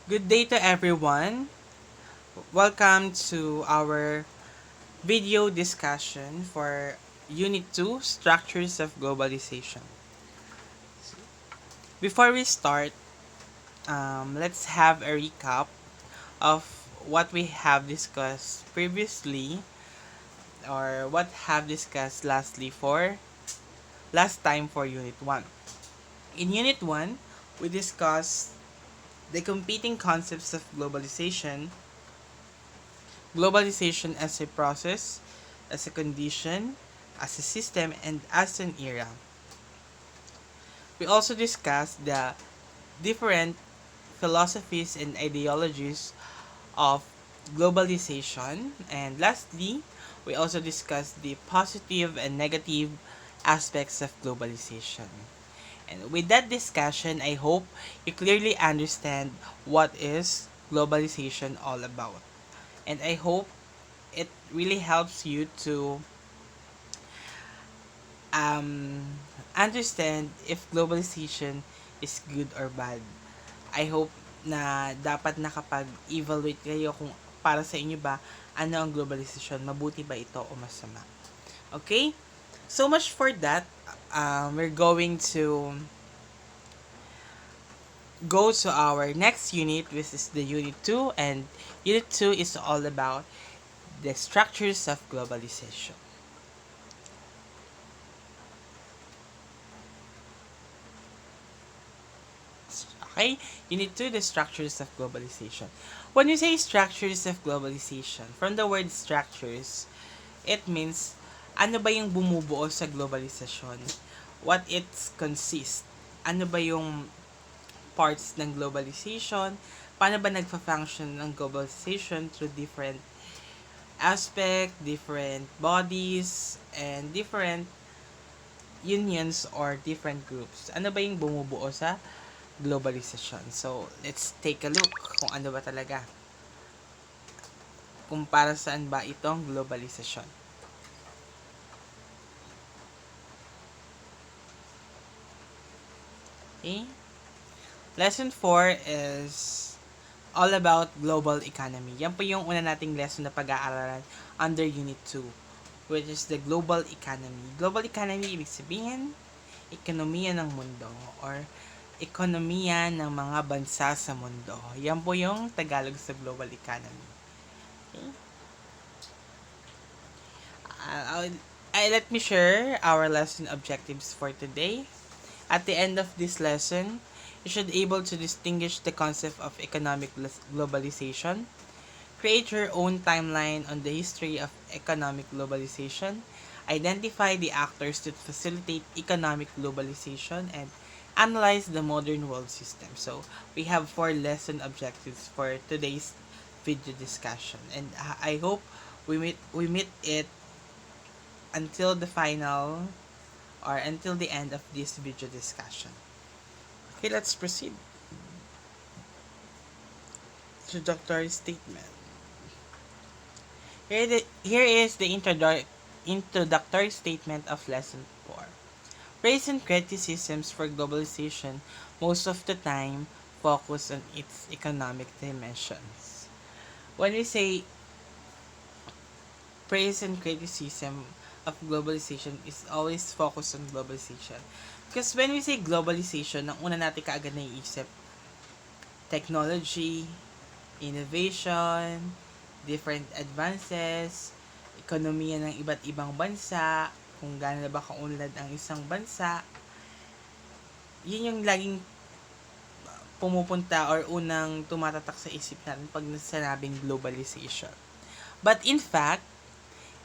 Good day to everyone. Welcome to our video discussion for Unit 2 Structures of Globalization. Before we start, let's have a recap of what we have discussed previously or what have discussed last time for Unit 1. In Unit 1, we discussed the competing concepts of globalization as a process, as a condition, as a system, and as an era. We also discussed the different philosophies and ideologies of globalization. And lastly, we also discussed the positive and negative aspects of globalization. And with that discussion, I hope you clearly understand what is globalization all about. And I hope it really helps you to um, understand if globalization is good or bad. I hope na dapat nakapag-evaluate kayo kung para sa inyo ba, ano ang globalization, mabuti ba ito o masama. Okay? So much for that. We're going to go to our next unit, which is the Unit 2. And Unit 2 is all about the structures of globalization. Okay? Unit 2, the structures of globalization. When you say structures of globalization, from the word structures, it means ano ba yung bumubuo sa globalization? What it consists? Ano ba yung parts ng globalization? Paano ba nagfa-function ng globalization through different aspect, different bodies, and different unions or different groups? Ano ba yung bumubuo sa globalization? So, let's take a look kung ano ba talaga. Kung para saan ba itong globalization. Okay? Lesson 4 is all about global economy. Yan po yung una nating lesson na pag-aaralan under Unit 2, which is the global economy. Global economy, ibig sabihin, ekonomiya ng mundo or ekonomiya ng mga bansa sa mundo. Yan po yung Tagalog sa global economy. Okay? Let me share our lesson objectives for today. At the end of this lesson, you should be able to distinguish the concept of economic globalization, create your own timeline on the history of economic globalization, identify the actors that facilitate economic globalization, and analyze the modern world system. So, we have 4 lesson objectives for today's video discussion. And I hope we meet it until the final or until the end of this video discussion. Okay, let's proceed. Introductory statement. Here is the introductory statement of Lesson 4. Recent criticisms for globalization most of the time focus on its economic dimensions. When we say praise and criticism of globalization is always focused on globalization. Because when we say globalization, ang una natin kaagad naiisip, technology, innovation, different advances, ekonomiya ng iba't ibang bansa, kung gaano na ba kaunlad ang isang bansa. Yun yung laging pumupunta or unang tumatatak sa isip natin pag nasanabing globalization. But in fact,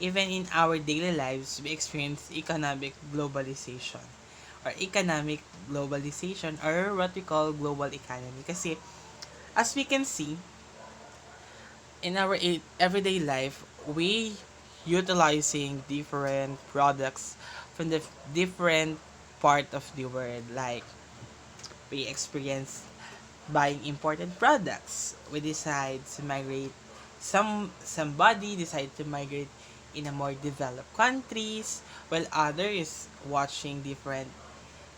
even in our daily lives, we experience economic globalization or what we call global economy. Kasi, as we can see, in our everyday life, we utilizing different products from the different part of the world. Like, we experience buying imported products. We decide to migrate. Somebody decide to migrate in a more developed countries, while other is watching different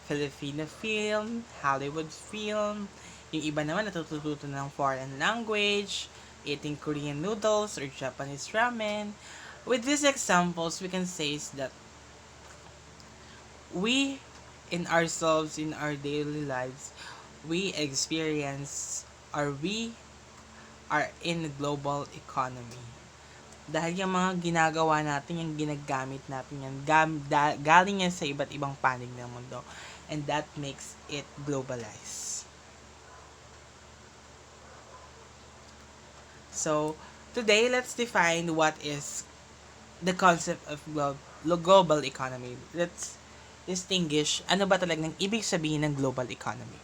Filipino film, Hollywood film, Yung iba naman natututo ng foreign language, eating Korean noodles or Japanese ramen. With these examples, we can say is that we, in ourselves, in our daily lives, we experience or we are in a global economy. Dahil yung mga ginagawa natin, yung ginagamit natin yan, galing yan sa iba't ibang panig ng mundo. And that makes it globalized. So, today, let's define what is the concept of global economy. Let's distinguish ano ba talagang ibig sabihin ng global economy.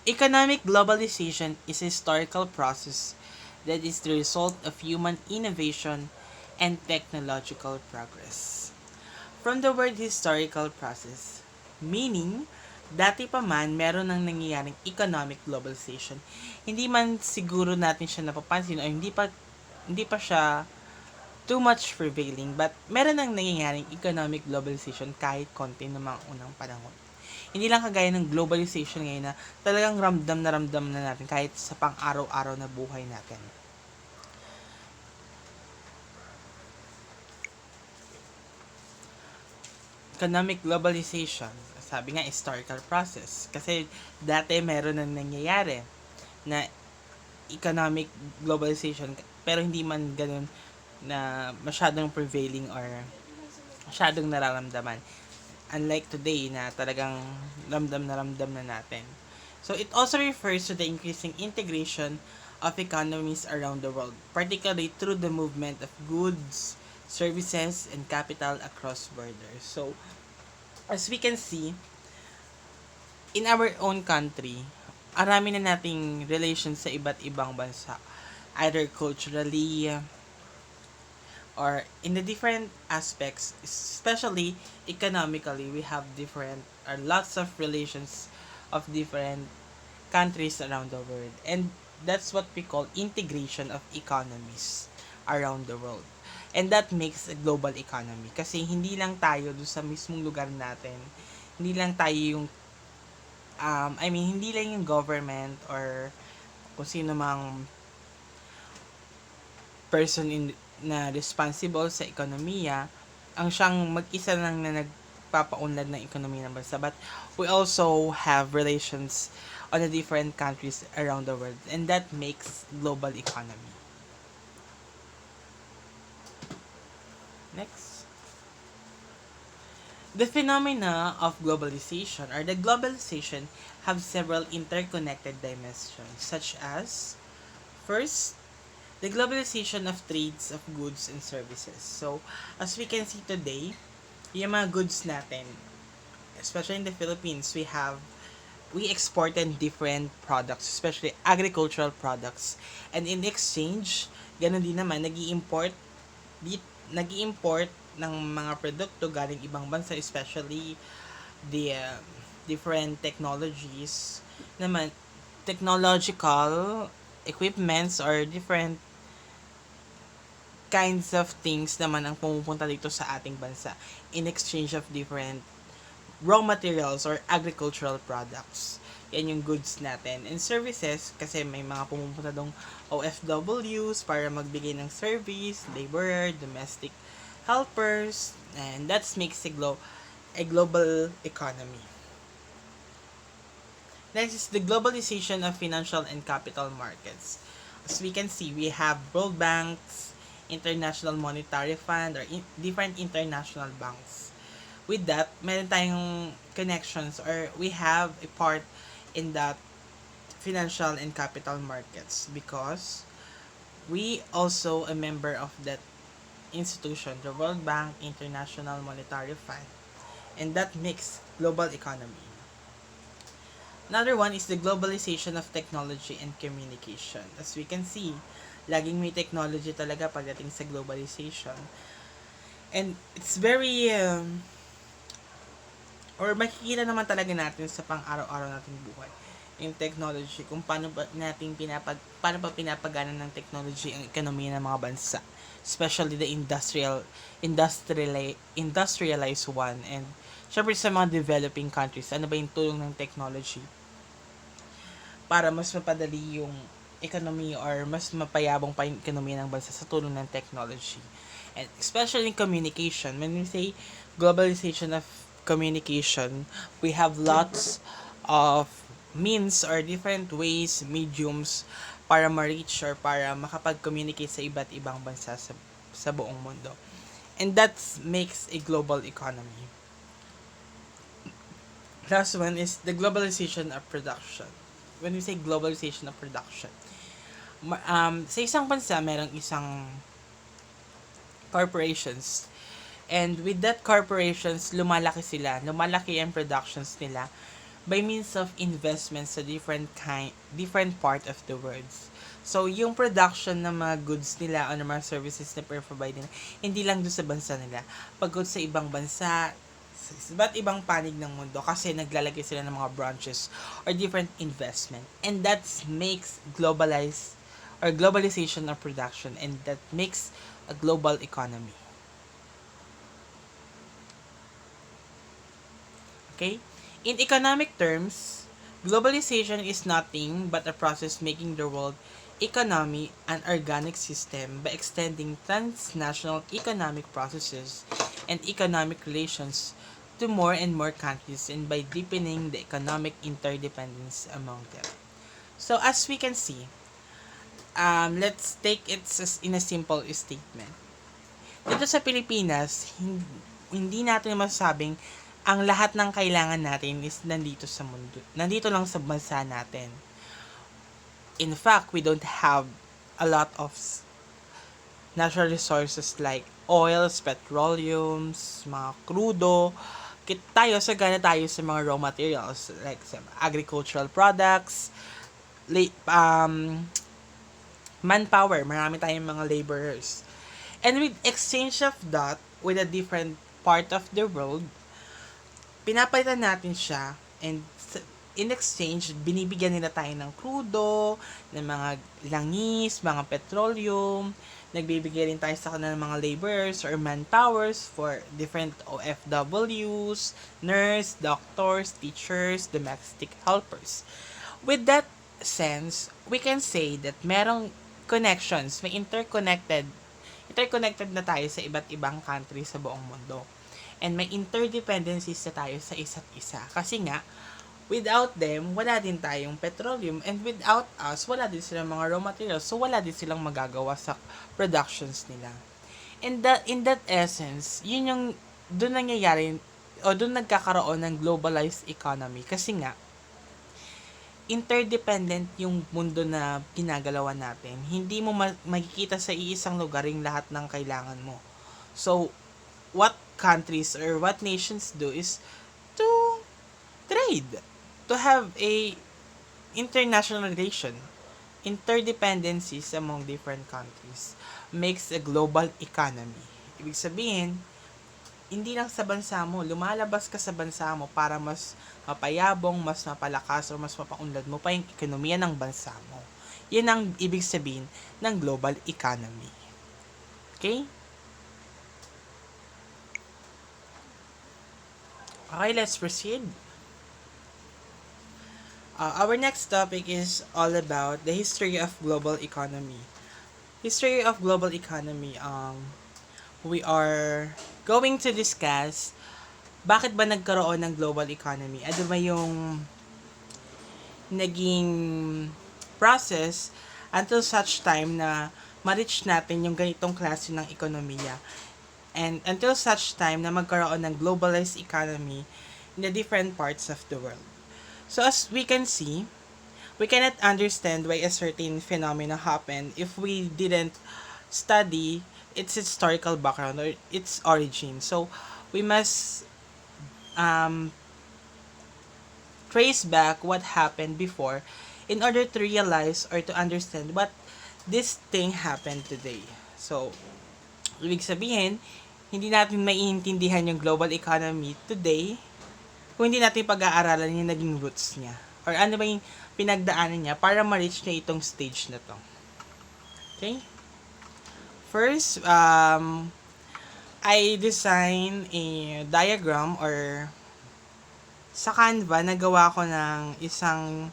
Economic globalization is a historical process that is the result of human innovation and technological progress. From the word historical process, meaning, dati pa man meron nang nangyayaring economic globalization. Hindi man siguro natin siya napapansin o hindi pa siya too much prevailing, but meron nang nangyayaring economic globalization kahit konti ng mga unang panahon. Hindi lang kagaya ng globalization ngayon na talagang ramdam na natin kahit sa pang-araw-araw na buhay natin. Economic globalization, sabi nga historical process. Kasi dati meron nang nangyayari na economic globalization pero hindi man ganun na masyadong prevailing or masyadong nararamdaman. Unlike today na talagang ramdam na natin. So it also refers to the increasing integration of economies around the world, particularly through the movement of goods, services, and capital across borders. So, as we can see, in our own country, arami na nating relations sa iba't ibang bansa. Either culturally, or in the different aspects, especially economically, we have different or lots of relations of different countries around the world. And that's what we call integration of economies around the world. And that makes a global economy. Kasi hindi lang tayo doon sa mismong lugar natin. Hindi lang tayo yung, hindi lang yung government or kung sino mang person na responsible sa ekonomiya ang siyang mag-isa lang na nagpapaunlad ng ekonomiya ng bansa. But we also have relations on the different countries around the world, and that makes global economy. Next. The phenomena of globalization or the globalization have several interconnected dimensions, such as, first, the globalization of trades of goods and services. So, as we can see today, yung mga goods natin, especially in the Philippines, we exported different products, especially agricultural products. And in exchange, ganun din naman, nag-i-import ng mga produkto galing ibang bansa, especially the different technologies naman, technological equipments or different kinds of things naman ang pumupunta dito sa ating bansa in exchange of different raw materials or agricultural products. Yan yung goods natin. And services, kasi may mga pumupunta dong OFWs para magbigay ng service, laborer, domestic helpers, and that makes a global economy. Next is the globalization of financial and capital markets. As we can see, we have world banks, International Monetary Fund, or different international banks. With that, meron tayong connections or we have a part in that financial and capital markets because we also a member of that institution, the World Bank, International Monetary Fund, and that makes global economy. Another one is the globalization of technology and communication. As we can see, laging may technology talaga pagdating sa globalization. And it's very, or makikita naman talaga natin sa pang-araw-araw nating buhay yung technology, kung paano ba pinapagana ng technology ang ekonomiya ng mga bansa, especially the industrialized one, and syempre sa mga developing countries, ano ba yung tulong ng technology para mas mapadali yung economy or mas mapayabong pa yung ekonomiya ng bansa sa tulong ng technology. And especially in communication, when we say globalization of communication, we have lots of means or different ways, mediums para ma-reach or para makapag-communicate sa iba't ibang bansa sa buong mundo. And that makes a global economy. Last one is the globalization of production. When we say globalization of production, sa isang bansa, merong isang corporations. And with that corporations, lumalaki ang productions nila by means of investments sa different part of the world. So, yung production ng mga goods nila o ng mga services na provide nila, hindi lang doon sa bansa nila. Pagod sa ibang bansa, sa iba't ibang panig ng mundo kasi naglalagay sila ng mga branches or different investment. And that makes globalization of production, and that makes a global economy. Okay? In economic terms, globalization is nothing but a process making the world economy an organic system by extending transnational economic processes and economic relations to more and more countries and by deepening the economic interdependence among them. So as we can see, let's take it in a simple statement. Dito sa Pilipinas, hindi natin masasabing ang lahat ng kailangan natin is nandito sa mundo. Nandito lang sa bansa natin. In fact, we don't have a lot of natural resources like oils, petroleums, mga crudo. Sagana tayo sa mga raw materials like sa agricultural products, manpower, marami tayong mga laborers. And with exchange of that with a different part of the world, pinapalitan natin siya, and in exchange, binibigyan nila tayo ng crudo, ng mga langis, mga petroleum, nagbibigay rin tayo sa kanila ng mga laborers or manpowers for different OFWs, nurse, doctors, teachers, domestic helpers. With that sense, we can say that merong connections, may interconnected na tayo sa iba't ibang country sa buong mundo. And may interdependencies na tayo sa isa't isa. Kasi nga, without them, wala din tayong petroleum. And without us, wala din silang mga raw materials. So, wala din silang magagawa sa productions nila. And in that essence, yun yung doon nangyayari o doon nagkakaroon ng globalized economy. Kasi nga, interdependent yung mundo na ginagalawan natin. Hindi mo makikita sa iisang lugar yung lahat ng kailangan mo. So, what countries or what nations do is to trade, to have a international relation. Interdependencies among different countries makes a global economy. Ibig sabihin, hindi lang sa bansa mo, lumalabas ka sa bansa mo para mas mapayabong, mas mapalakas, o mas mapaunlad mo pa yung ekonomiya ng bansa mo. Yan ang ibig sabihin ng global economy. Okay? Okay, let's proceed. Our next topic is all about the history of global economy. History of global economy. We are going to discuss bakit ba nagkaroon ng global economy? Ano ba yung naging process until such time na ma-reach natin yung ganitong klase ng ekonomiya? And until such time na magkaroon ng globalized economy in the different parts of the world. So as we can see, we cannot understand why a certain phenomena happened if we didn't study its historical background or its origin. So we must trace back what happened before in order to realize or to understand what this thing happened today. So, ibig sabihin, hindi natin maiintindihan yung global economy today kung hindi natin pag-aaralan yung naging roots niya. Or ano ba yung pinagdaanan niya para ma-reach niya itong stage na to. Okay? First, I design a diagram or sa Canva, nagawa ko ng isang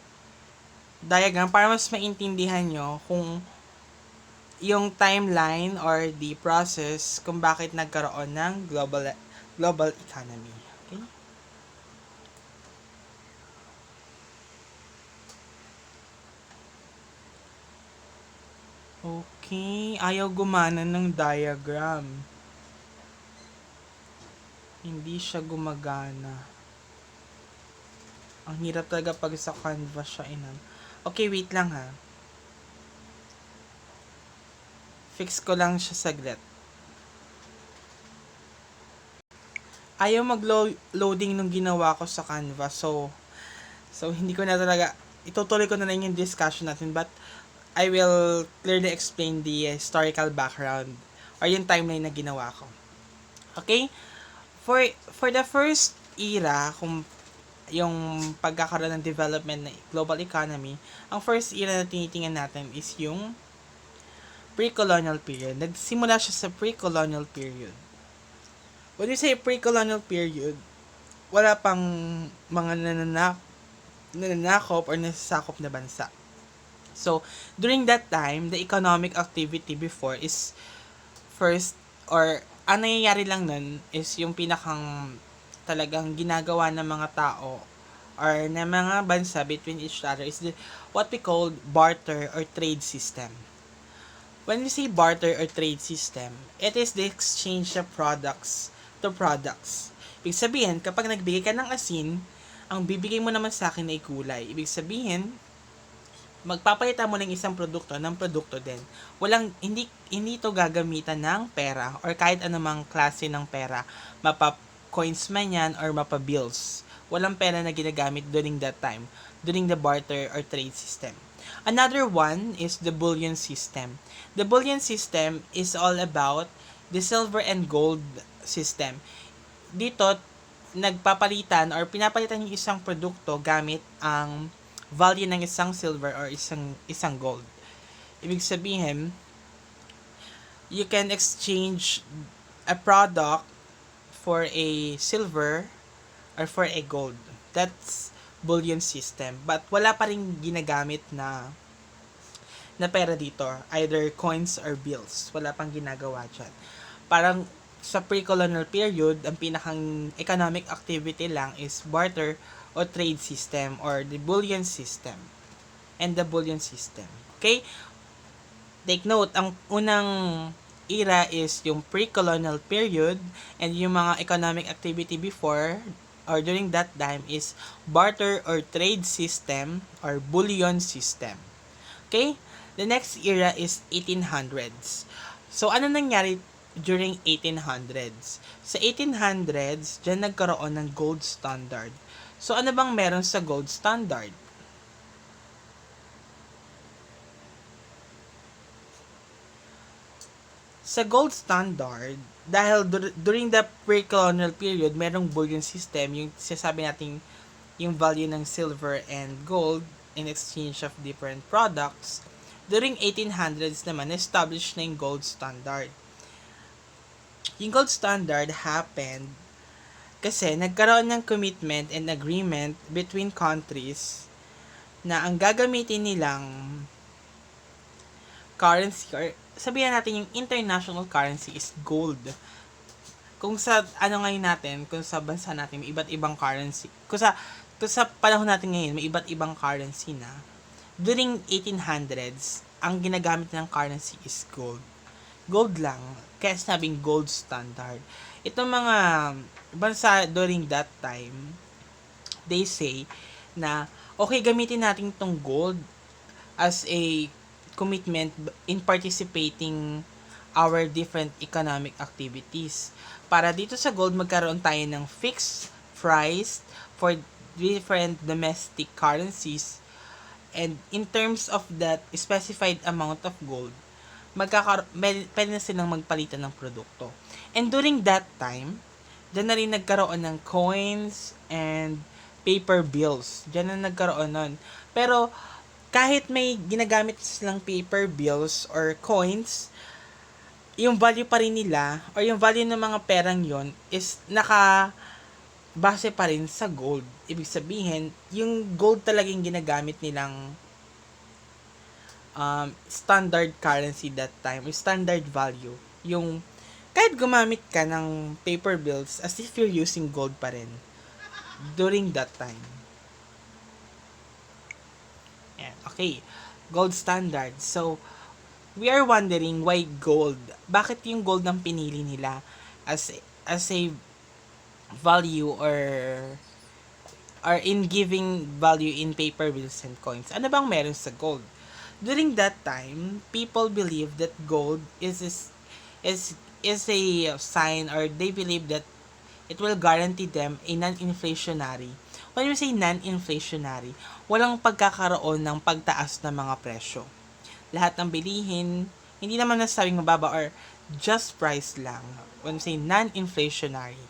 diagram para mas maintindihan nyo kung yung timeline or the process kung bakit nagkaroon ng global economy. Okay? Okay, ayaw gumana ng diagram. Hindi siya gumagana. Ang hirap talaga pag sa canvas siya inan. Okay, wait lang ha. Fix ko lang siya saglit. Ayaw mag-loading nung ginawa ko sa canvas. So hindi ko na talaga, itutuloy ko na lang yung discussion natin, but I will clearly explain the historical background or yung timeline na ginawa ko. Okay? For the first era, kung yung pagkakaroon ng development ng global economy, ang first era na tinitingnan natin is yung pre-colonial period. Nagsimula siya sa pre-colonial period. When you say pre-colonial period, wala pang mga nananakop or nasasakop na bansa. So, during that time, the economic activity before is first, or ang nangyayari lang nun is yung pinakang talagang ginagawa ng mga tao or ng mga bansa between each other is what we call barter or trade system. When we say barter or trade system, it is the exchange of products to products. Ibig sabihin, kapag nagbigay ka ng asin, ang bibigay mo naman sa akin ay kulay. Ibig sabihin, magpapalitan mo ng isang produkto ng produkto din. Hindi ito gagamitan ng pera or kahit anumang klase ng pera. Mapa coins man yan or mapa bills. Walang pera na ginagamit during that time, during the barter or trade system. Another one is the bullion system. The bullion system is all about the silver and gold system. Dito, nagpapalitan or pinapalitan yung isang produkto gamit ang value ng isang silver or isang gold. Ibig sabihin, you can exchange a product for a silver or for a gold. That's bullion system. But wala pa rin ginagamit na pera dito. Either coins or bills. Wala pang ginagawa dyan. Parang sa pre-colonial period, ang pinakang economic activity lang is barter o trade system or the bullion system. And the bullion system. Okay? Take note, ang unang era is yung pre-colonial period and yung mga economic activity before or during that time is barter or trade system or bullion system. Okay? The next era is 1800s. So, ano nangyari during 1800s? Sa 1800s, dyan nagkaroon ng gold standard. So, ano bang meron sa gold standard? Sa gold standard, dahil during the pre-colonial period, merong bullion system, yung sinasabi natin yung value ng silver and gold in exchange of different products. During 1800s naman, established na yung gold standard. Yung gold standard happened kasi nagkaroon ng commitment and agreement between countries na ang gagamitin nilang currency or sabihin natin yung international currency is gold. Kung sa ngayon natin, kung sa bansa natin may iba't ibang currency. Kung sa panahon natin ngayon may iba't ibang currency na. During 1800s, ang ginagamit ng currency is gold. Gold lang. Kaya sinabing gold standard. Itong mga bansa during that time, they say na okay, gamitin natin itong gold as a commitment in participating our different economic activities. Para dito sa gold, magkaroon tayo ng fixed price for different domestic currencies, and in terms of that specified amount of gold, pwede na silang magpalitan ng produkto. And during that time, dyan na rin nagkaroon ng coins and paper bills. Dyan na nagkaroon nun. Pero, kahit may ginagamit silang paper bills or coins, yung value pa rin nila or yung value ng mga perang yon is base pa rin sa gold. Ibig sabihin, yung gold talagang ginagamit nilang standard currency that time, standard value. Yung kahit gumamit ka ng paper bills as if you're using gold pa rin during that time. Yan. Okay. Gold standard. So, we are wondering why gold. Bakit yung gold ang pinili nila as a value or in giving value in paper bills and coins? Ano bang meron sa gold? During that time, people believe that gold is is a sign, or they believe that it will guarantee them a non-inflationary. When you say non-inflationary, walang pagkakaroon ng pagtaas ng mga presyo. Lahat ng bilihin, hindi naman nasabing mababa or just price lang. When you say non-inflationary,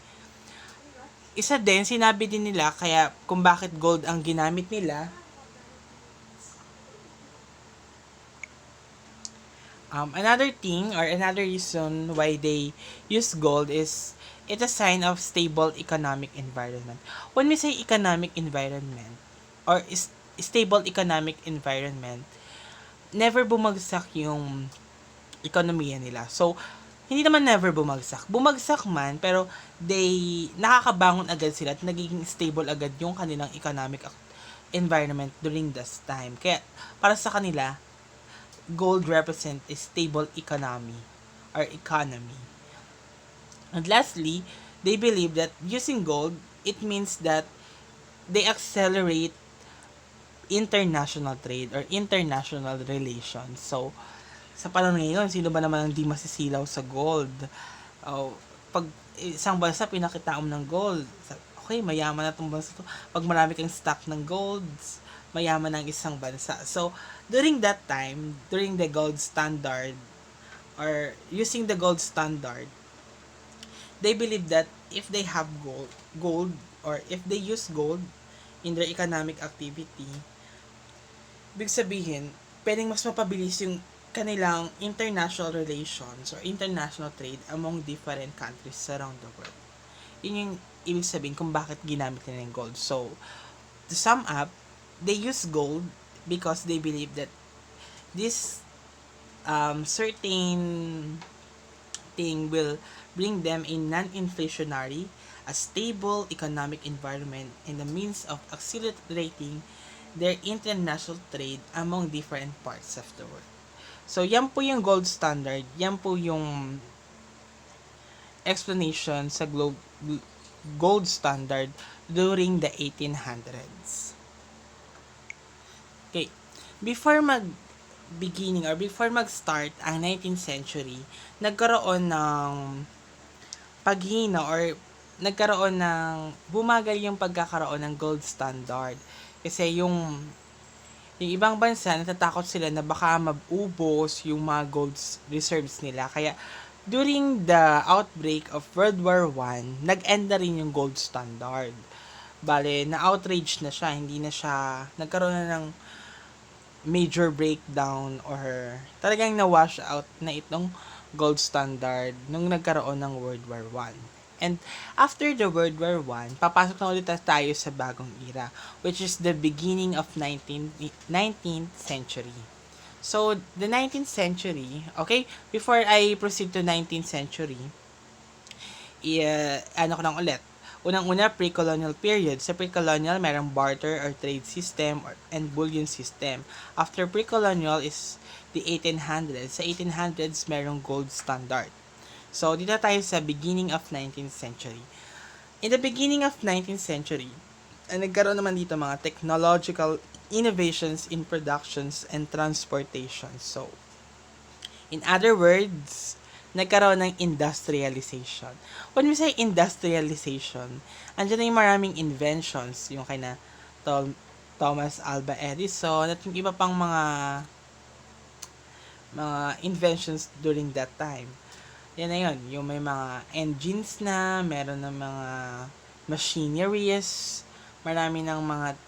isa din, sinabi din nila kaya kung bakit gold ang ginamit nila. Another thing or another reason why they use gold is it's a sign of stable economic environment. When we say economic environment or stable economic environment, never bumagsak yung ekonomiya nila. So, hindi naman never bumagsak. Bumagsak man, pero nakakabangon agad sila at nagiging stable agad yung kanilang economic environment during this time. Kaya, para sa kanila, gold represent a stable economy or economy. And lastly, they believe that using gold, it means that they accelerate international trade or international relations. So, sa panahon ngayon, sino ba naman ang di masisilaw sa gold? Oh, pag isang bansa pinakitaan mo ng gold, okay, mayaman na itong bansa to. Pag marami kang stock ng golds, mayaman ang isang bansa. So, during that time, during the gold standard, or using the gold standard, they believe that if they have gold, or if they use gold in their economic activity, big sabihin, pwedeng mas mapabilis yung kanilang international relations or international trade among different countries around the world. Yun yung ibig sabihin kung bakit ginamit nila yung gold. So, to sum up, they use gold because they believe that this certain thing will bring them a non-inflationary, a stable economic environment, and a means of accelerating their international trade among different parts of the world. So, yan po yung gold standard. Yan po yung explanation sa gold standard during the 1800s. Okay. Before mag-start ang 19th century, nagkaroon ng paghina or bumagal yung pagkakaroon ng gold standard. Kasi yung ibang bansa, natatakot sila na baka mabubos yung mga gold reserves nila. Kaya, during the outbreak of World War I, nag-end na rin yung gold standard. Bale, na-outrage na siya. Hindi na siya, nagkaroon na ng major breakdown or talagang na-wash out na itong gold standard nung nagkaroon ng World War I. And after the World War I, papasok na ulit tayo sa bagong era, which is the beginning of 19th century. So, the 19th century, okay, before I proceed to 19th century, ano ko lang ulit. Unang-una, pre-colonial period. Sa pre-colonial, mayroong barter or trade system and bullion system. After pre-colonial is the 1800s. Sa 1800s, mayroong gold standard. So, dito tayo sa beginning of 19th century. In the beginning of 19th century, nagkaroon naman dito mga technological innovations in productions and transportation. So, in other words, nagkaroon ng industrialization. When we say industrialization, andyan na yung maraming inventions, yung kay na Thomas Alva Edison, at yung iba pang mga inventions during that time. Yan na yun, yung may mga engines na, meron ng mga machineries, marami ng mga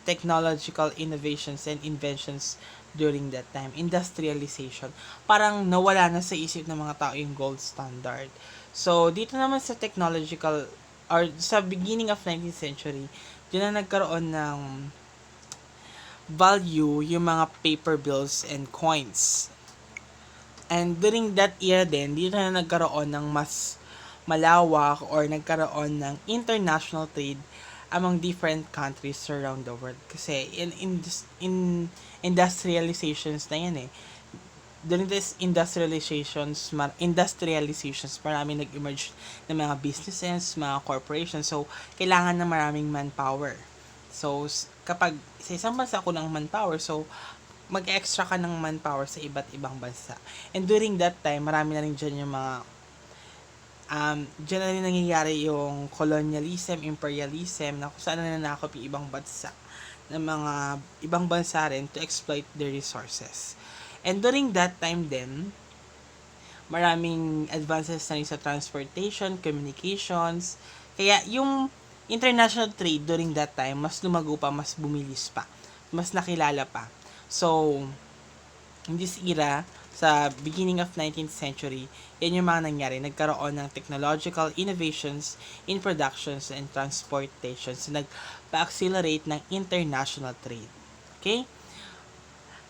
technological innovations and inventions during that time. Industrialization. Parang nawala na sa isip ng mga tao yung gold standard. So, dito naman sa technological, or sa beginning of 19th century, dito na nagkaroon ng value yung mga paper bills and coins. And during that era din, dito na nagkaroon ng mas malawak or nagkaroon ng international trade among different countries around the world. Kasi in industrializations na yan eh. During this industrializations, marami nag-emerge ng mga businesses, mga corporations. So, kailangan na maraming manpower. So, kapag sa isang bansa kulang manpower, so, mag-extra ka ng manpower sa iba't ibang bansa. And during that time, marami na rin dyan yung mga dyan na rin nangyayari yung colonialism, imperialism, na kung saan nananakop yung ibang bansa ng mga ibang bansa rin to exploit their resources. And during that time din, maraming advances na rin sa transportation, communications, kaya yung international trade during that time, mas lumago pa, mas bumilis pa, mas nakilala pa. So, in this era, sa beginning of 19th century, yan yung mga nangyari. Nagkaroon ng technological innovations in productions and transportations na nagpa-accelerate ng international trade. Okay?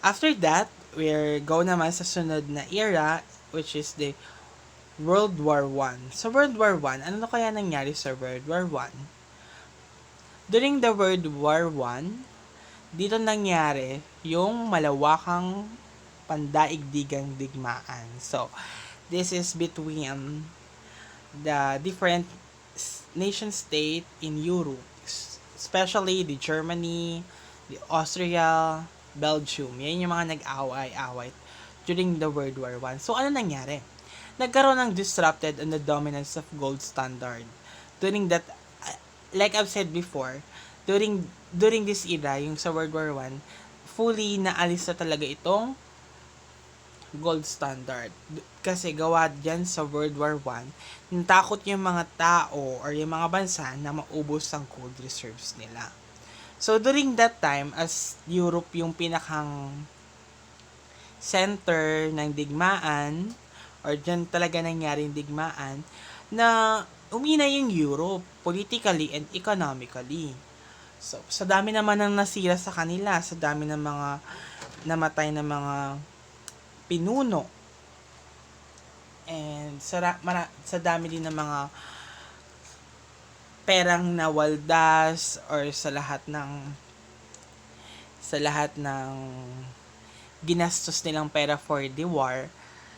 After that, we're go naman sa sunod na era, which is the World War I. Sa World War I, ano na kaya nangyari sa World War I? During the World War I, dito nangyari yung malawakang pandaigdigang digmaan. So, this is between the different nation-state in Europe, especially the Germany, the Austria, Belgium. Yan yung mga nag-away-away during the World War I. So, ano nangyari? Nagkaroon ng disrupted on the dominance of gold standard. During that, like I've said before, during this era, yung sa World War I, fully naalis na talaga itong gold standard. Kasi gawa dyan sa World War I, natakot yung mga tao or yung mga bansa na maubos ang gold reserves nila. So, during that time, as Europe yung pinakang center ng digmaan, or dyan talaga nangyari yung digmaan, na umina yung Europe, politically and economically. So, sa dami naman ng nasira sa kanila, sa dami ng mga namatay na mga pinuno, and sa dami din ng mga perang nawaldas or sa lahat ng ginastos nilang pera for the war.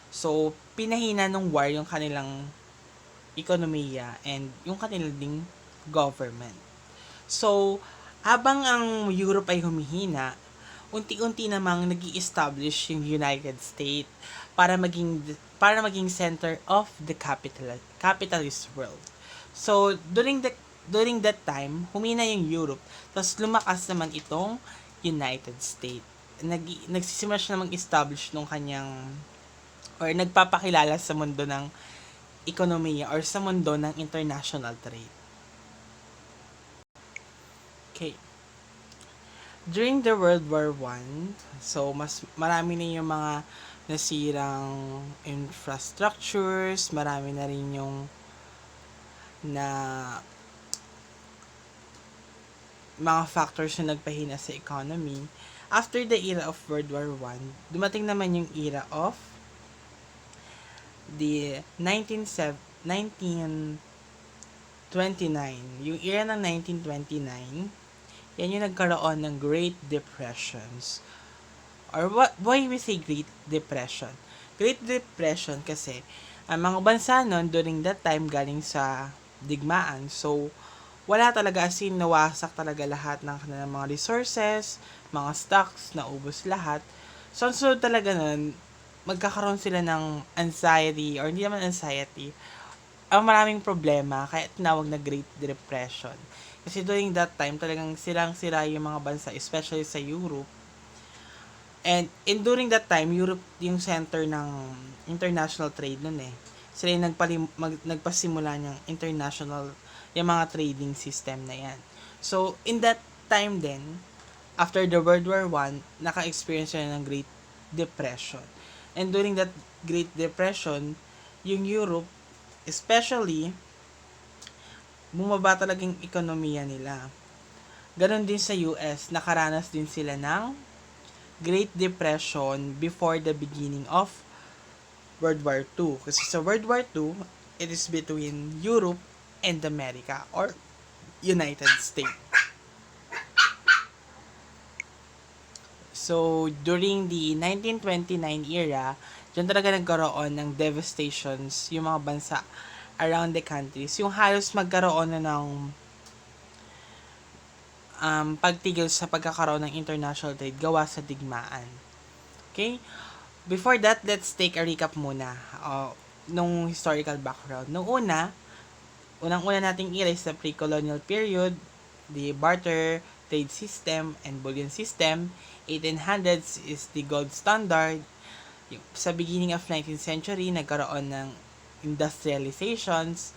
So, pinahina ng war yung kanilang ekonomiya and yung kanilang ding government. So, habang ang Europe ay humihina, unti-unti namang nag-i-establish yung United States para maging center of the capitalist world. So, during that time, humina yung Europe, tapos lumakas naman itong United States. Nagsisimula siya na mag-establish nung kanyang, or nagpapakilala sa mundo ng ekonomiya or sa mundo ng international trade. Okay. During the World War I, so mas marami na yung mga nasirang infrastructures, marami na rin yung na mga factors na nagpahina sa economy. After the era of World War I, dumating naman yung era of the 1929. Yung era ng 1929, yan yung nagkaroon ng Great Depressions. Or why we say Great Depression? Great Depression kasi ang mga bansa nun during that time galing sa digmaan. So, wala talaga, as in nawasak talaga lahat ng kanilang mga resources, mga stocks, naubos lahat. So, ang sunod talaga nun, magkakaroon sila ng anxiety, or hindi naman anxiety, ang maraming problema, kaya tinawag na Great Depression. Kasi during that time, talagang silang-sira yung mga bansa, especially sa Europe. And during that time, Europe yung center ng international trade nun eh. Sila yung nagpasimula ng international, yung mga trading system na yan. So, in that time din, after the World War I, naka-experience sila ng Great Depression. And during that Great Depression, yung Europe, especially, bumaba talagang ekonomiya nila. Ganon din sa US, nakaranas din sila ng Great Depression before the beginning of World War II. Kasi sa World War II, it is between Europe and America or United States. So, during the 1929 era, dyan talaga nagkaroon ng devastations yung mga bansa around the countries. Yung halos magkaroon na ng pagtigil sa pagkakaroon ng international trade gawa sa digmaan. Okay? Before that, let's take a recap muna nung historical background. Unang-una nating erase sa pre-colonial period, the barter trade system and bullion system. 1800s is the gold standard. Sa beginning of 19th century, nagkaroon ng industrializations.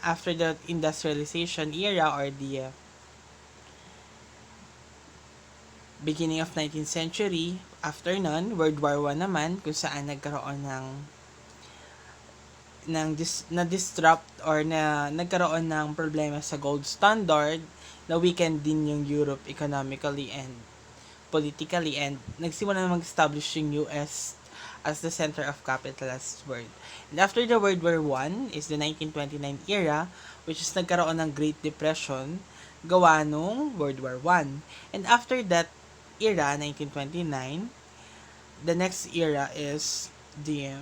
After the industrialization era or the beginning of 19th century, after nun, World War I naman, kung saan nagkaroon na-disrupt or na nagkaroon ng problema sa gold standard, na weakened din yung Europe economically and politically, and nagsimula na mag-establish yung US as the center of capitalist world. And after the World War I is the 1929 era, which is nagkaroon ng Great Depression gawa nung World War I. And after that era, 1929, the next era is the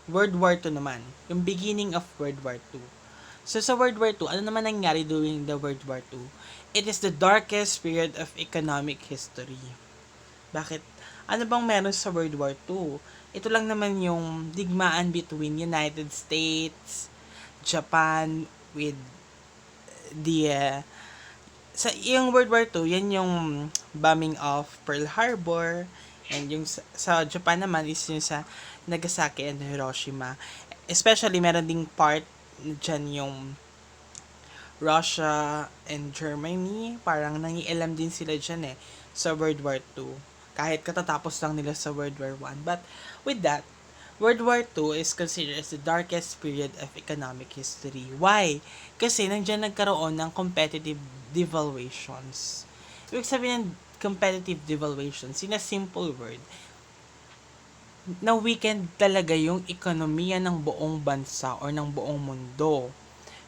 World War II naman. Yung beginning of World War II. So, sa World War II, ano naman nangyari during the World War II? It is the darkest period of economic history. Bakit? Ano bang meron sa World War II? Ito lang naman yung digmaan between United States, Japan, with the sa yung World War II, yan yung bombing of Pearl Harbor, and yung sa Japan naman is yung sa Nagasaki and Hiroshima. Especially, meron ding part dyan yung Russia and Germany. Parang nangialam din sila dyan sa World War II. Kahit katatapos lang nila sa World War I. But with that, World War II is considered as the darkest period of economic history. Why? Kasi nandiyan nagkaroon ng competitive devaluations. Ibig sabihin ng competitive devaluations, in a simple word, na weakened talaga yung ekonomiya ng buong bansa or ng buong mundo.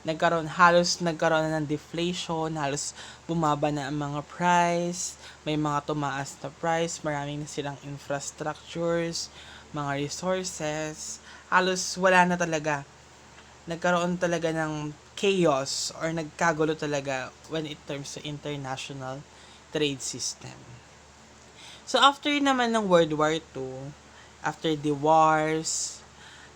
Halos nagkaroon na ng deflation, halos bumaba na ang mga price, may mga tumaas na price, maraming na silang infrastructures, mga resources, halos wala na talaga. Nagkaroon talaga ng chaos or nagkagulo talaga when it comes to international trade system. So after naman ng World War II, after the wars,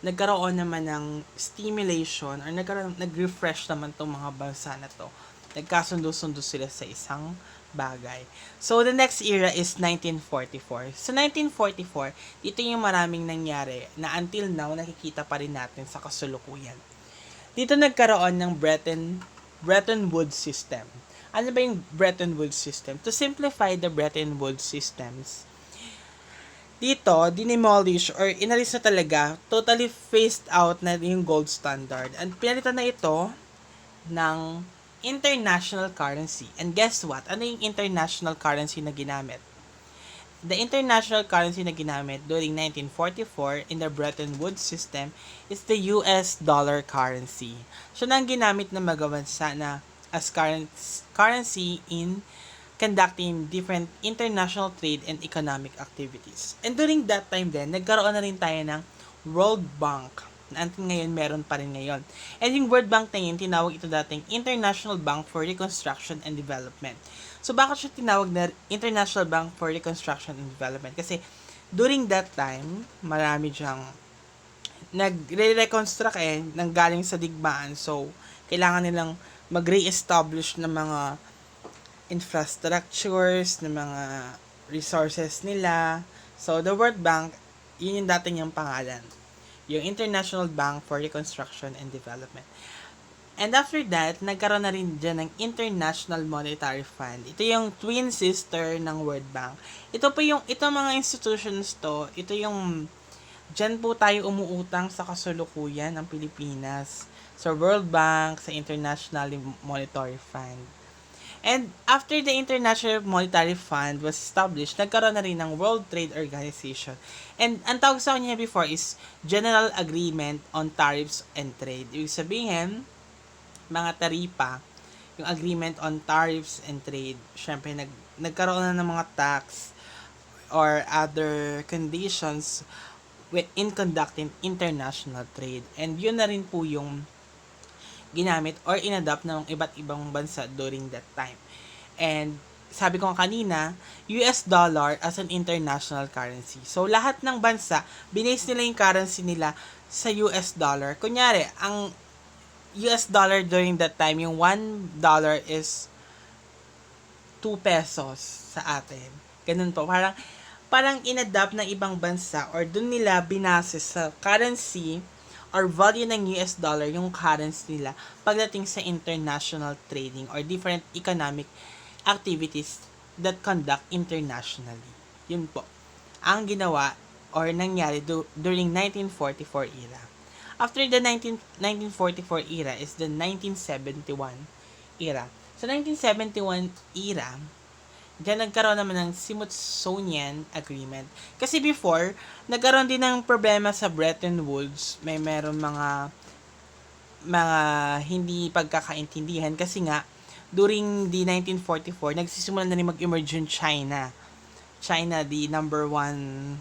nagkaroon naman ng stimulation or nag-refresh naman tong mga bansa na to. Nagkasundo-sundo sila sa isang bagay. So, the next era is 1944. So, 1944, dito yung maraming nangyari na until now, nakikita pa rin natin sa kasulukuyan. Dito nagkaroon ng Bretton Woods system. Ano ba yung Bretton Woods system? To simplify the Bretton Woods systems, dito, dinimolish or inalis na talaga, totally phased out na yung gold standard. And pinalitan na ito ng international currency. And guess what? Ano yung international currency na ginamit? The international currency na ginamit during 1944 in the Bretton Woods system is the US dollar currency. So, nang ginamit na magabansa na as currency in conducting different international trade and economic activities. And during that time din, nagkaroon na rin tayo ng World Bank. Na ngayon, meron pa rin ngayon. And yung World Bank na yun, tinawag ito dating International Bank for Reconstruction and Development. So, bakit siya tinawag na International Bank for Reconstruction and Development? Kasi, during that time, marami diyang nagre-reconstruct nang galing sa digmaan. So, kailangan nilang mag-re-establish ng mga infrastructures, ng mga resources nila. So, the World Bank, yun yung dating yung pangalan. Yung International Bank for Reconstruction and Development. And after that, nagkaroon na rin dyan ng International Monetary Fund. Ito yung twin sister ng World Bank. Ito mga institutions to, ito yung Diyan po tayo umuutang sa kasulukuyan ng Pilipinas, sa World Bank, sa International Monetary Fund. And after the International Monetary Fund was established, nagkaroon na rin ng World Trade Organization. And ang tawag sa kanya before is General Agreement on Tariffs and Trade. Ibig sabihin, mga taripa, yung Agreement on Tariffs and Trade. Siyempre, nagkaroon na ng mga tax or other conditions in conducting international trade. And yun na rin po yung ginamit or inadapt ng iba't ibang bansa during that time. And sabi ko kanina, US dollar as an international currency. So, lahat ng bansa, binase nila yung currency nila sa US dollar. Kunyari, ang US dollar during that time, yung $1 is 2 pesos sa atin. Ganun po. Parang inadapt ng ibang bansa or dun nila binase sa currency or value ng US dollar yung currency nila pagdating sa international trading or different economic activities that conduct internationally. Yun po. Ang ginawa or nangyari during 1944 era. After the 1944 era is the 1971 era. Sa 1971 era, diyan nagkaroon naman ng Smithsonian Agreement. Kasi before, nagkaroon din ng problema sa Bretton Woods. Meron mga hindi pagkakaintindihan kasi nga during the 1944, nagsisimula na rin mag-emerge yung China. China, the number one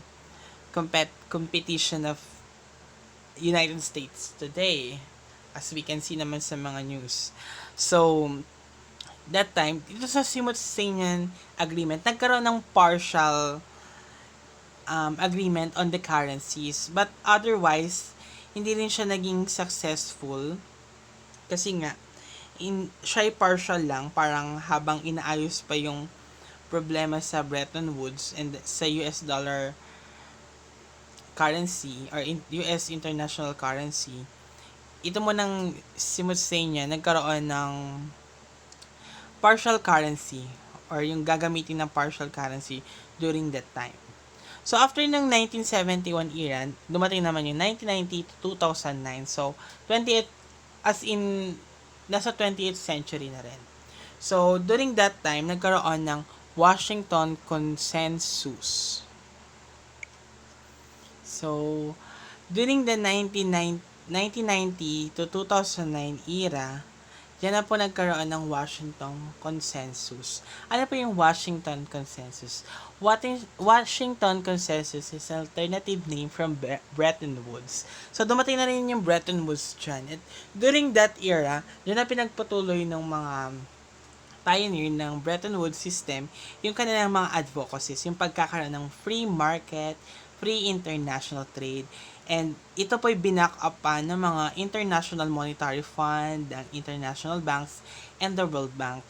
competition of United States today, as we can see naman sa mga news. So, that time, dito sa Smithsonian Agreement, nagkaroon ng partial agreement on the currencies. But otherwise, hindi rin siya naging successful. Kasi nga, siya partial lang, parang habang inaayos pa yung problema sa Bretton Woods and sa US dollar currency or US international currency, ito mo ng Smithsonian nagkaroon ng partial currency or yung gagamitin ng partial currency during that time. So, after ng 1971 era, dumating naman yung 1990 to 2009. So, 28, as in, nasa 20th century na rin. So, during that time, nagkaroon ng Washington Consensus. So, during the 1990 to 2009 era, diyan na po nagkaroon ng Washington Consensus. Ano po yung Washington Consensus? Washington Consensus is an alternative name from Bretton Woods. So, dumating na rin yung Bretton Woods dyan. At during that era, diyan na pinagpatuloy ng mga pioneer ng Bretton Woods system yung kanilang mga advocacies, yung pagkakaroon ng free market, free international trade, and ito po'y binack up pa ng mga International Monetary Fund, ang international banks, and the World Bank,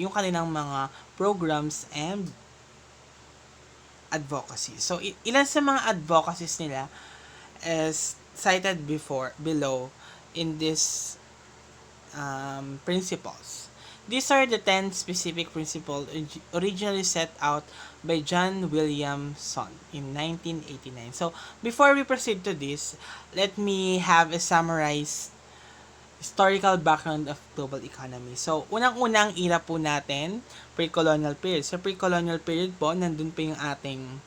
yung kanilang mga programs and advocacy. So, ilan sa mga advocacies nila is cited below in this principles. These are the 10 specific principles originally set out by John Williamson in 1989. So, before we proceed to this, let me have a summarized historical background of global economy. So, unang-unang era po natin, pre-colonial period. Sa pre-colonial period po, nandun po yung ating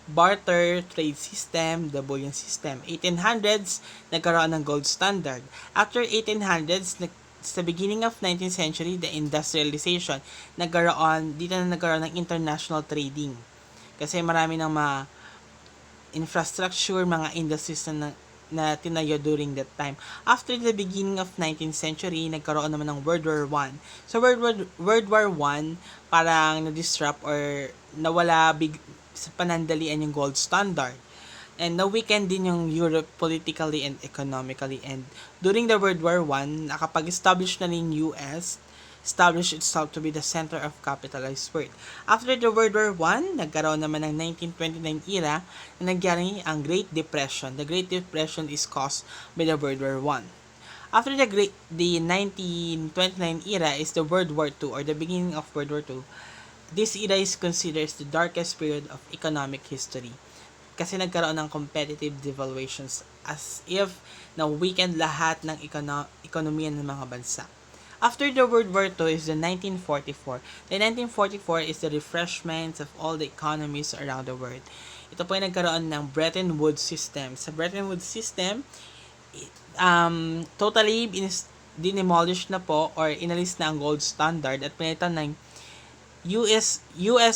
barter, trade system, the bullion system. 1800s, nagkaroon ng gold standard. After 1800s, sa beginning of 19th century, the industrialization, dito na nagkaroon ng international trading. Kasi marami ng mga infrastructure, mga industries na tinayo during that time. After the beginning of 19th century, nagkaroon naman ng World War I. So, World War I, parang na-disrupt or nawala sa panandalian yung gold standard. And na-weaken din yung Europe politically and economically. And during the World War I, nakapag-establish na rin US, established itself to be the center of capitalized world. After the World War I, nagkaroon naman ng 1929 era na nagyari ang Great Depression. The Great Depression is caused by the World War I. After the 1929 era is the World War II or the beginning of World War II. This era is considered the darkest period of economic history. kasi nagkaroon ng competitive devaluations as if na weakened lahat ng ekonomiya ng mga bansa. After the World War II is the 1944. The 1944 is the refreshment of all the economies around the world. Ito po ay nagkaroon ng Bretton Woods system. Sa Bretton Woods system, totally dinemolish na po or inalis na ang gold standard at pinitan ng US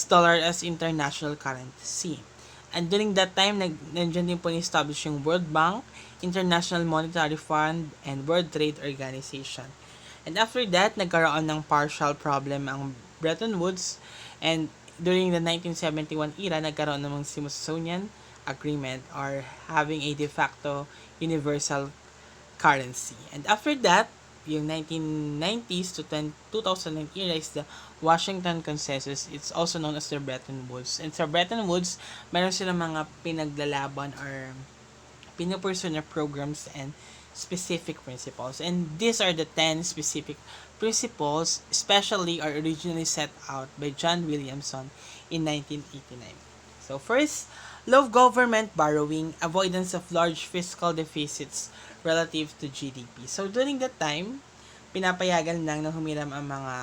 dollar as international currency. And during that time, nandiyan din po ni-establish yung World Bank, International Monetary Fund, and World Trade Organization. And after that, nagkaroon ng partial problem ang Bretton Woods, and during the 1971 era, nagkaroon ng Smithsonian Agreement or having a de facto universal currency. And after that, yung 1990s to 2009 era is the Washington Consensus. It's also known as the Bretton Woods. And sa Bretton Woods, meron silang mga pinaglalaban or pinupursue na programs and specific principles. And these are the 10 specific principles, especially or originally set out by John Williamson in 1989. So first, low government borrowing, avoidance of large fiscal deficits relative to GDP. So during that time, pinapayagan lang na humiram ang mga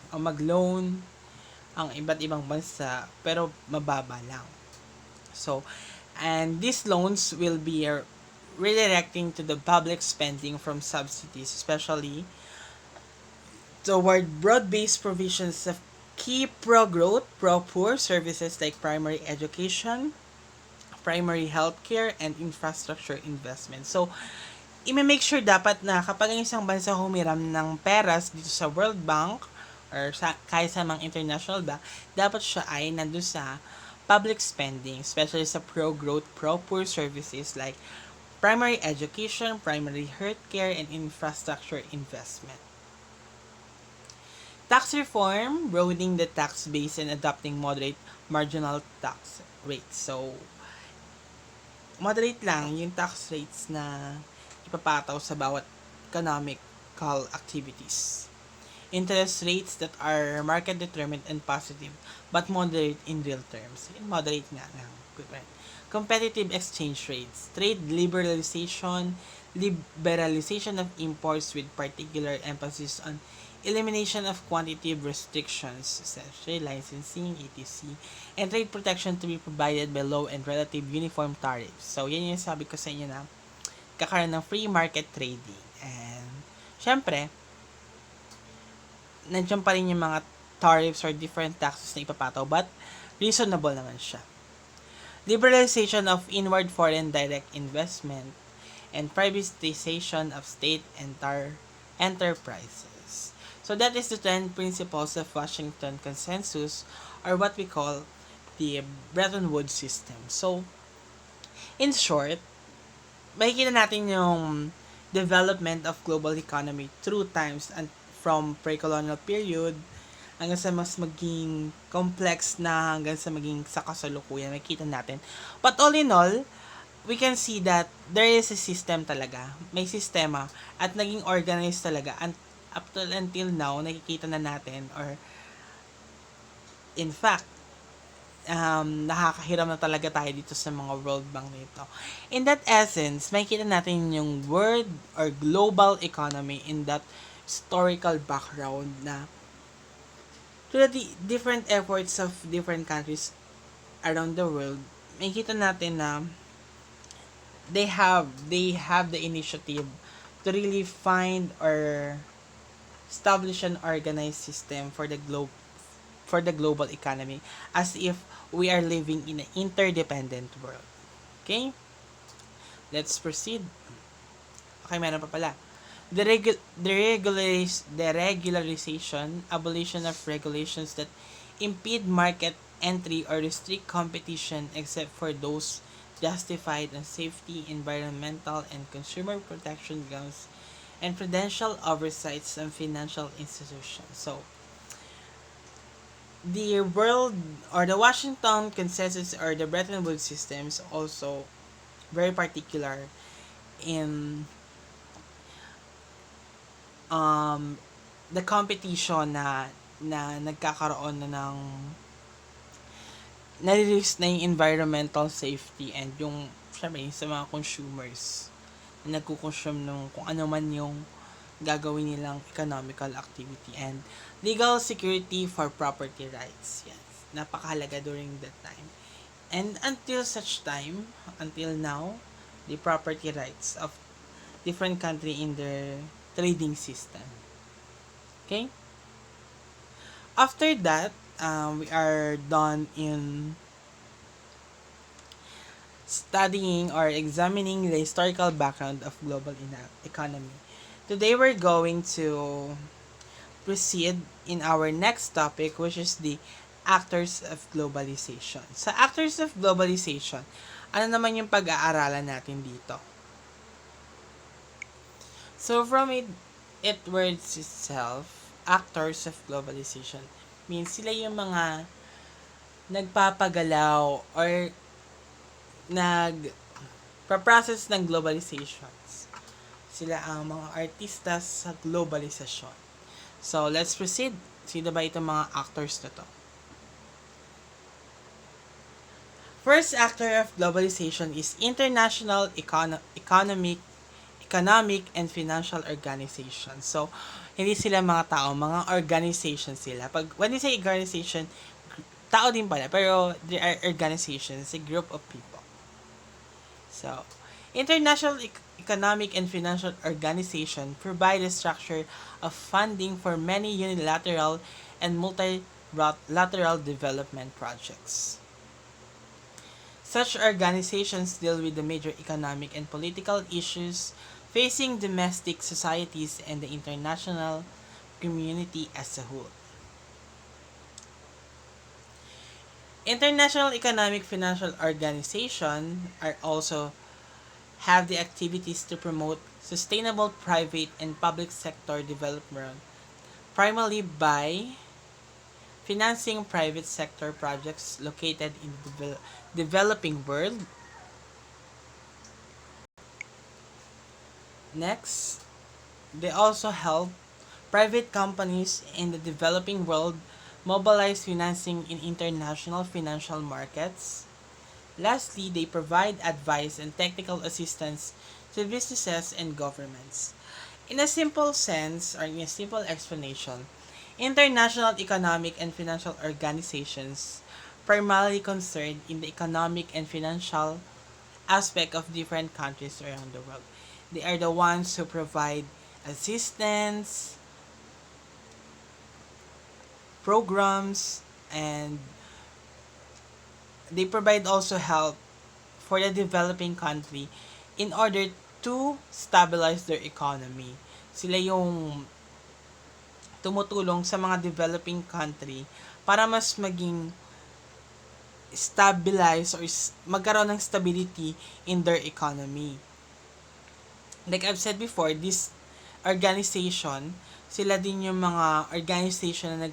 o mag-loan ang iba't ibang bansa pero mababa lang. So, and these loans will be redirecting to the public spending from subsidies, especially toward broad-based provisions of key pro-growth, pro-poor services like primary education, primary healthcare, and infrastructure investment. So, i-make sure dapat na kapag ang isang bansa humiram ng peras dito sa World Bank or kahit sa mga international bank, dapat siya ay nandun sa public spending, especially sa pro-growth, pro-poor services like primary education, primary healthcare, and infrastructure investment. Tax reform, broadening the tax base and adopting moderate marginal tax rates. So, moderate lang yung tax rates na ipapataw sa bawat economical activities. Interest rates that are market determined and positive but moderate in real terms. Moderate nga lang. Competitive exchange rates. Trade liberalization of imports with particular emphasis on elimination of quantitative restrictions, essentially licensing, etc. And trade protection to be provided by low and relative uniform tariffs. So, yan yung sabi ko sa inyo na kakaroon ng free market trading. And, syempre, nandiyan pa rin yung mga tariffs or different taxes na ipapataw, but reasonable naman siya. Liberalization of inward foreign direct investment and privatization of state enterprises. So that is the 10 principles of Washington Consensus, or what we call the Bretton Woods system. So, in short, makikita natin yung development of global economy through times and from pre-colonial period hanggang sa mas maging complex na hanggang sa maging sa kasalukuyan, makikita natin. But all in all, we can see that there is a system talaga. May sistema at naging organized talaga. And up until now, nakikita na natin or in fact, nakakahiram na talaga tayo dito sa mga World Bank nito. In that essence, makikita natin yung world or global economy in that historical background na through the different efforts of different countries around the world, makikita natin na they have the initiative to really find or establish an organized system for the global economy as if we are living in an interdependent world. Okay? Let's proceed. Okay, meron pa pala. The regularization, abolition of regulations that impede market entry or restrict competition except for those justified on safety, environmental, and consumer protection grounds, and prudential oversights on financial institutions. So, the world or the Washington Consensus or the Bretton Woods system is also very particular in the competition na nagkakaroon na ng nare-risk na yung environmental safety and yung, syempre, sa mga consumers na nagkukonsume ng kung ano man yung gagawin nilang economical activity and legal security for property rights. Yes, napakahalaga during that time. And until such time, until now, the property rights of different country in their trading system. Okay? After that, we are done in studying or examining the historical background of global economy. Today, we're going to proceed in our next topic, which is the actors of globalization. Sa actors of globalization, ano naman yung pag-aaralan natin dito? So from it words itself, actors of globalization means sila yung mga nagpapagalaw or nag-process ng globalizations. Sila ang mga artista sa globalisasyon. So, let's proceed. Sino ba itong mga actors na to? First actor of globalization is international economic and financial organization. So, hindi sila mga tao, mga organization sila. When you say organization, tao din pala, pero they are organizations, a group of people. So, international economic and financial organization provide a structure of funding for many unilateral and multilateral development projects. Such organizations deal with the major economic and political issues facing domestic societies and the international community as a whole. International economic financial organization are also have the activities to promote sustainable private and public sector development, primarily by financing private sector projects located in the developing world. Next, they also help private companies in the developing world mobilize financing in international financial markets. Lastly, they provide advice and technical assistance to businesses and governments. In a simple sense, or in a simple explanation, international economic and financial organizations primarily concerned in the economic and financial aspect of different countries around the world. They are the ones who provide assistance, programs, and they provide also help for the developing country in order to stabilize their economy. Sila yung tumutulong sa mga developing country para mas maging stabilize or magkaroon ng stability in their economy. Like I've said before, this organization, sila din yung mga organization na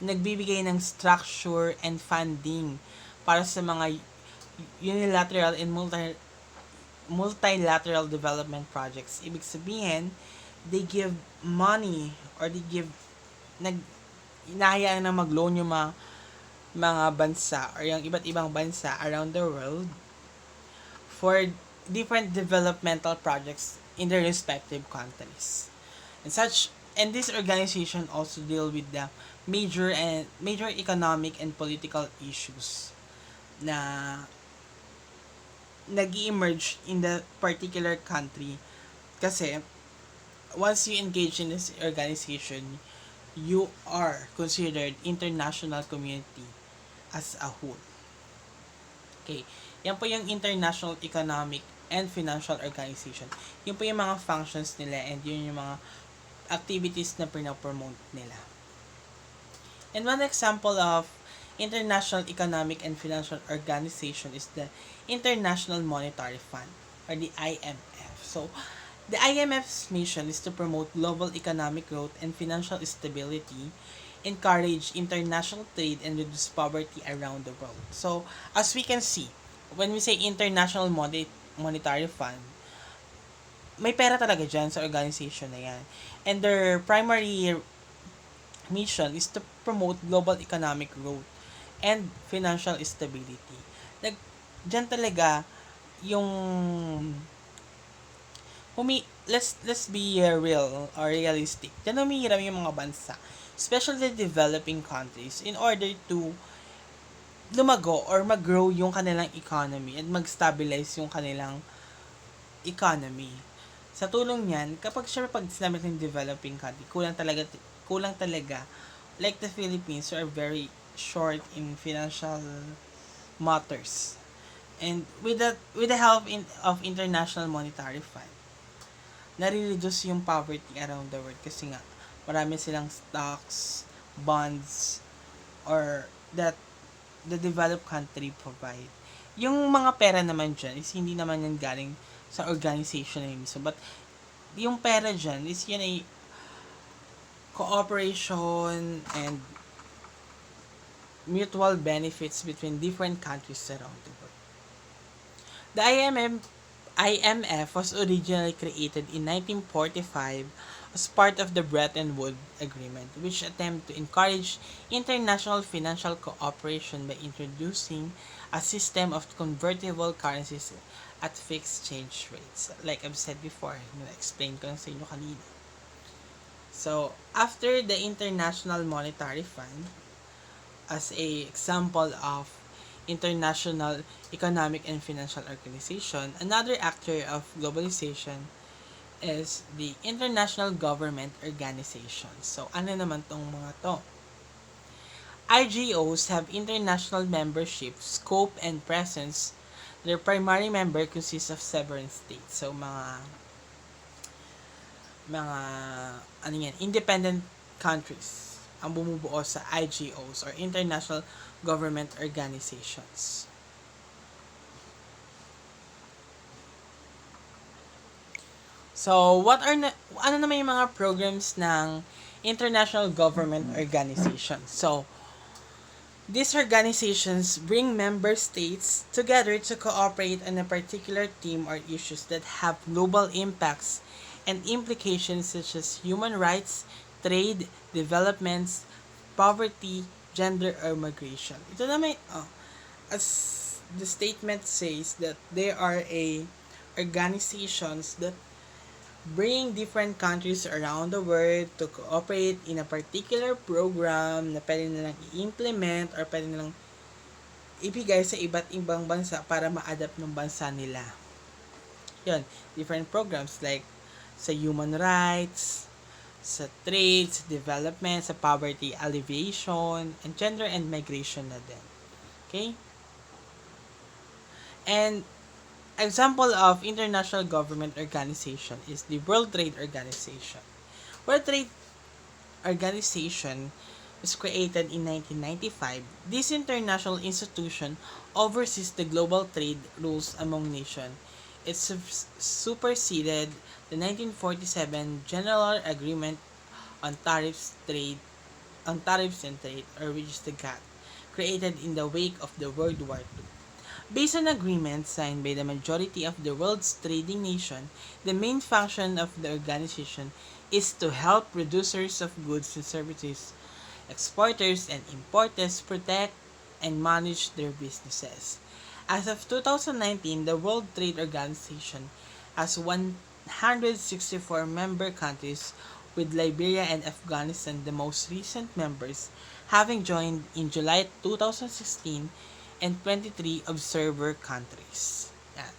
nagbibigay ng structure and funding para sa mga unilateral and multilateral development projects. Ibig sabihin, they give money or they give inahayaan na mag-loan yung mga bansa or yung iba't ibang bansa around the world for different developmental projects in their respective countries. And this organization also deal with the major economic and political issues na nag-emerge in the particular country kasi once you engage in this organization, you are considered international community as a whole. Okay, yan po yung international economic and financial organization. Yun po yung mga functions nila and yun yung mga activities na pinapromote nila. And one example of international economic and financial organization is the International Monetary Fund or the IMF. So, the IMF's mission is to promote global economic growth and financial stability, encourage international trade, and reduce poverty around the world. So, as we can see, when we say International Monetary Fund, may pera talaga dyan sa organization na yan. And their primary mission is to promote global economic growth and financial stability. Nag, dyan talaga, yung, let's be real or realistic. Dyan humihiram yung mga bansa, especially the developing countries, in order to lumago or mag-grow yung kanilang economy and mag-stabilize yung kanilang economy. Sa tulong niyan, kapag syempre pag sinabi ng developing country, kulang talaga. Like the Philippines, we are very short in financial matters. And with the help of International Monetary Fund, nare-reduce yung poverty around the world kasi nga marami silang stocks, bonds, or that the developed country provide. Yung mga pera naman dyan is hindi naman yan galing sa organization na yun. So, but yung pera dyan is yan ay cooperation and mutual benefits between different countries around the world. The IMF was originally created in 1945 as part of the Bretton Woods Agreement, which attempted to encourage international financial cooperation by introducing a system of convertible currencies at fixed exchange rates. Like I've said before, na-explain ko lang sa inyo kanina. So, after the International Monetary Fund, as a example of international economic and financial organization, another actor of globalization is the international government organizations. So, ano naman tong mga to? IGOs have international membership, scope, and presence. Their primary member consists of sovereign states. So, mga ano yan, independent countries ang bumubuo sa IGOs or International Government Organizations. So, ano naman yung mga programs ng International Government Organizations? So, these organizations bring member states together to cooperate on a particular theme or issues that have global impacts and implications such as human rights, trade, developments, poverty, gender, or migration. Ito naman, as the statement says, that there are organizations that bring different countries around the world to cooperate in a particular program na pwede nilang i-implement or pwede nilang ibigay sa iba't ibang bansa para ma-adapt ng bansa nila. Yun, different programs like sa human rights, sa trade, sa development, sa poverty alleviation, and gender and migration na din. Okay? And example of international government organization is the World Trade Organization. World Trade Organization was created in 1995. This international institution oversees the global trade rules among nations. It superseded the 1947 General Agreement on Tariffs and Trade, or which is the GATT, created in the wake of the World War II. Based on agreements signed by the majority of the world's trading nations, the main function of the organization is to help producers of goods and services, exporters and importers protect and manage their businesses. As of 2019, the World Trade Organization has 164 member countries, with Liberia and Afghanistan the most recent members, having joined in July 2016, and 23 observer countries. Yan.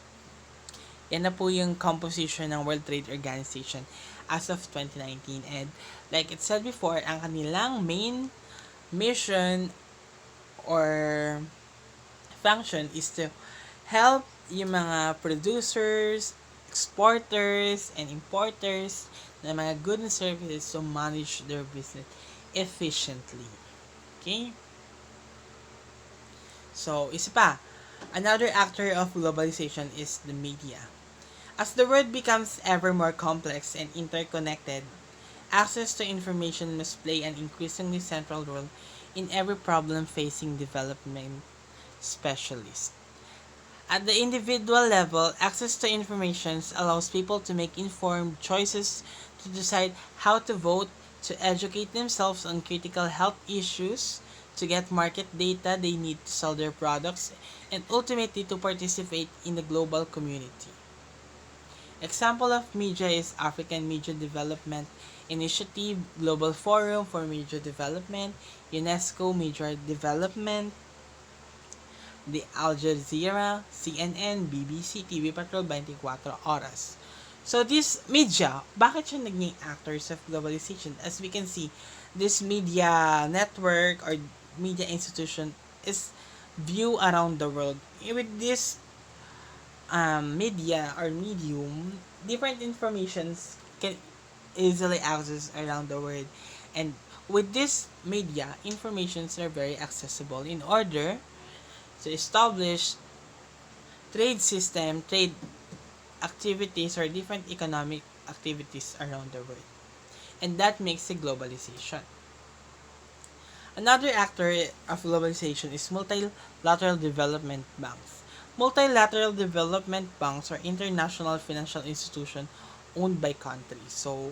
Yan na po yung composition ng World Trade Organization as of 2019. And like it said before, ang kanilang main mission or function is to help yung mga producers, exporters, and importers ng mga goods and services to manage their business efficiently. Okay? So, isa pa, another actor of globalization is the media. As the world becomes ever more complex and interconnected, access to information must play an increasingly central role in every problem facing development specialists. At the individual level, access to information allows people to make informed choices, to decide how to vote, to educate themselves on critical health issues, To get market data, they need to sell their products and ultimately to participate in the global community. Example of media is African Media Development Initiative, Global Forum for Media Development, UNESCO Media Development, the Al Jazeera, CNN, BBC, TV Patrol, 24 Oras. So this media, bakit siya naging actors of globalization? As we can see, this media network or media institution is view around the world. With this media or medium, different informations can easily access around the world. And with this media, informations are very accessible in order to establish trade system, trade activities, or different economic activities around the world. And that makes it globalization. Another actor of globalization is multilateral development banks. Multilateral development banks are international financial institution owned by countries. So,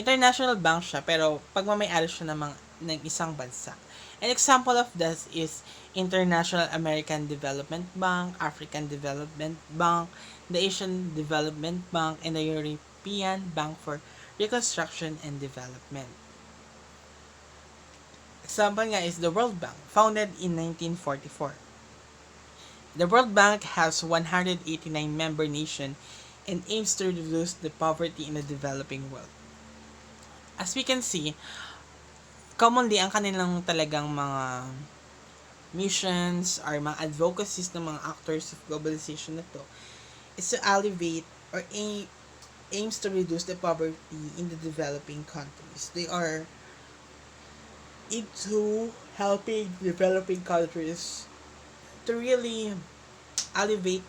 international bank siya, pero pagmamayari siya ng isang bansa. An example of this is International American Development Bank, African Development Bank, the Asian Development Bank, and the European Bank for Reconstruction and Development. Example nga is the World Bank, founded in 1944. The World Bank has 189 member nations and aims to reduce the poverty in the developing world. As we can see, commonly ang kanilang talagang mga missions or mga advocacies ng mga actors of globalization na to is to alleviate or aims to reduce the poverty in the developing countries. They are into helping developing countries to really elevate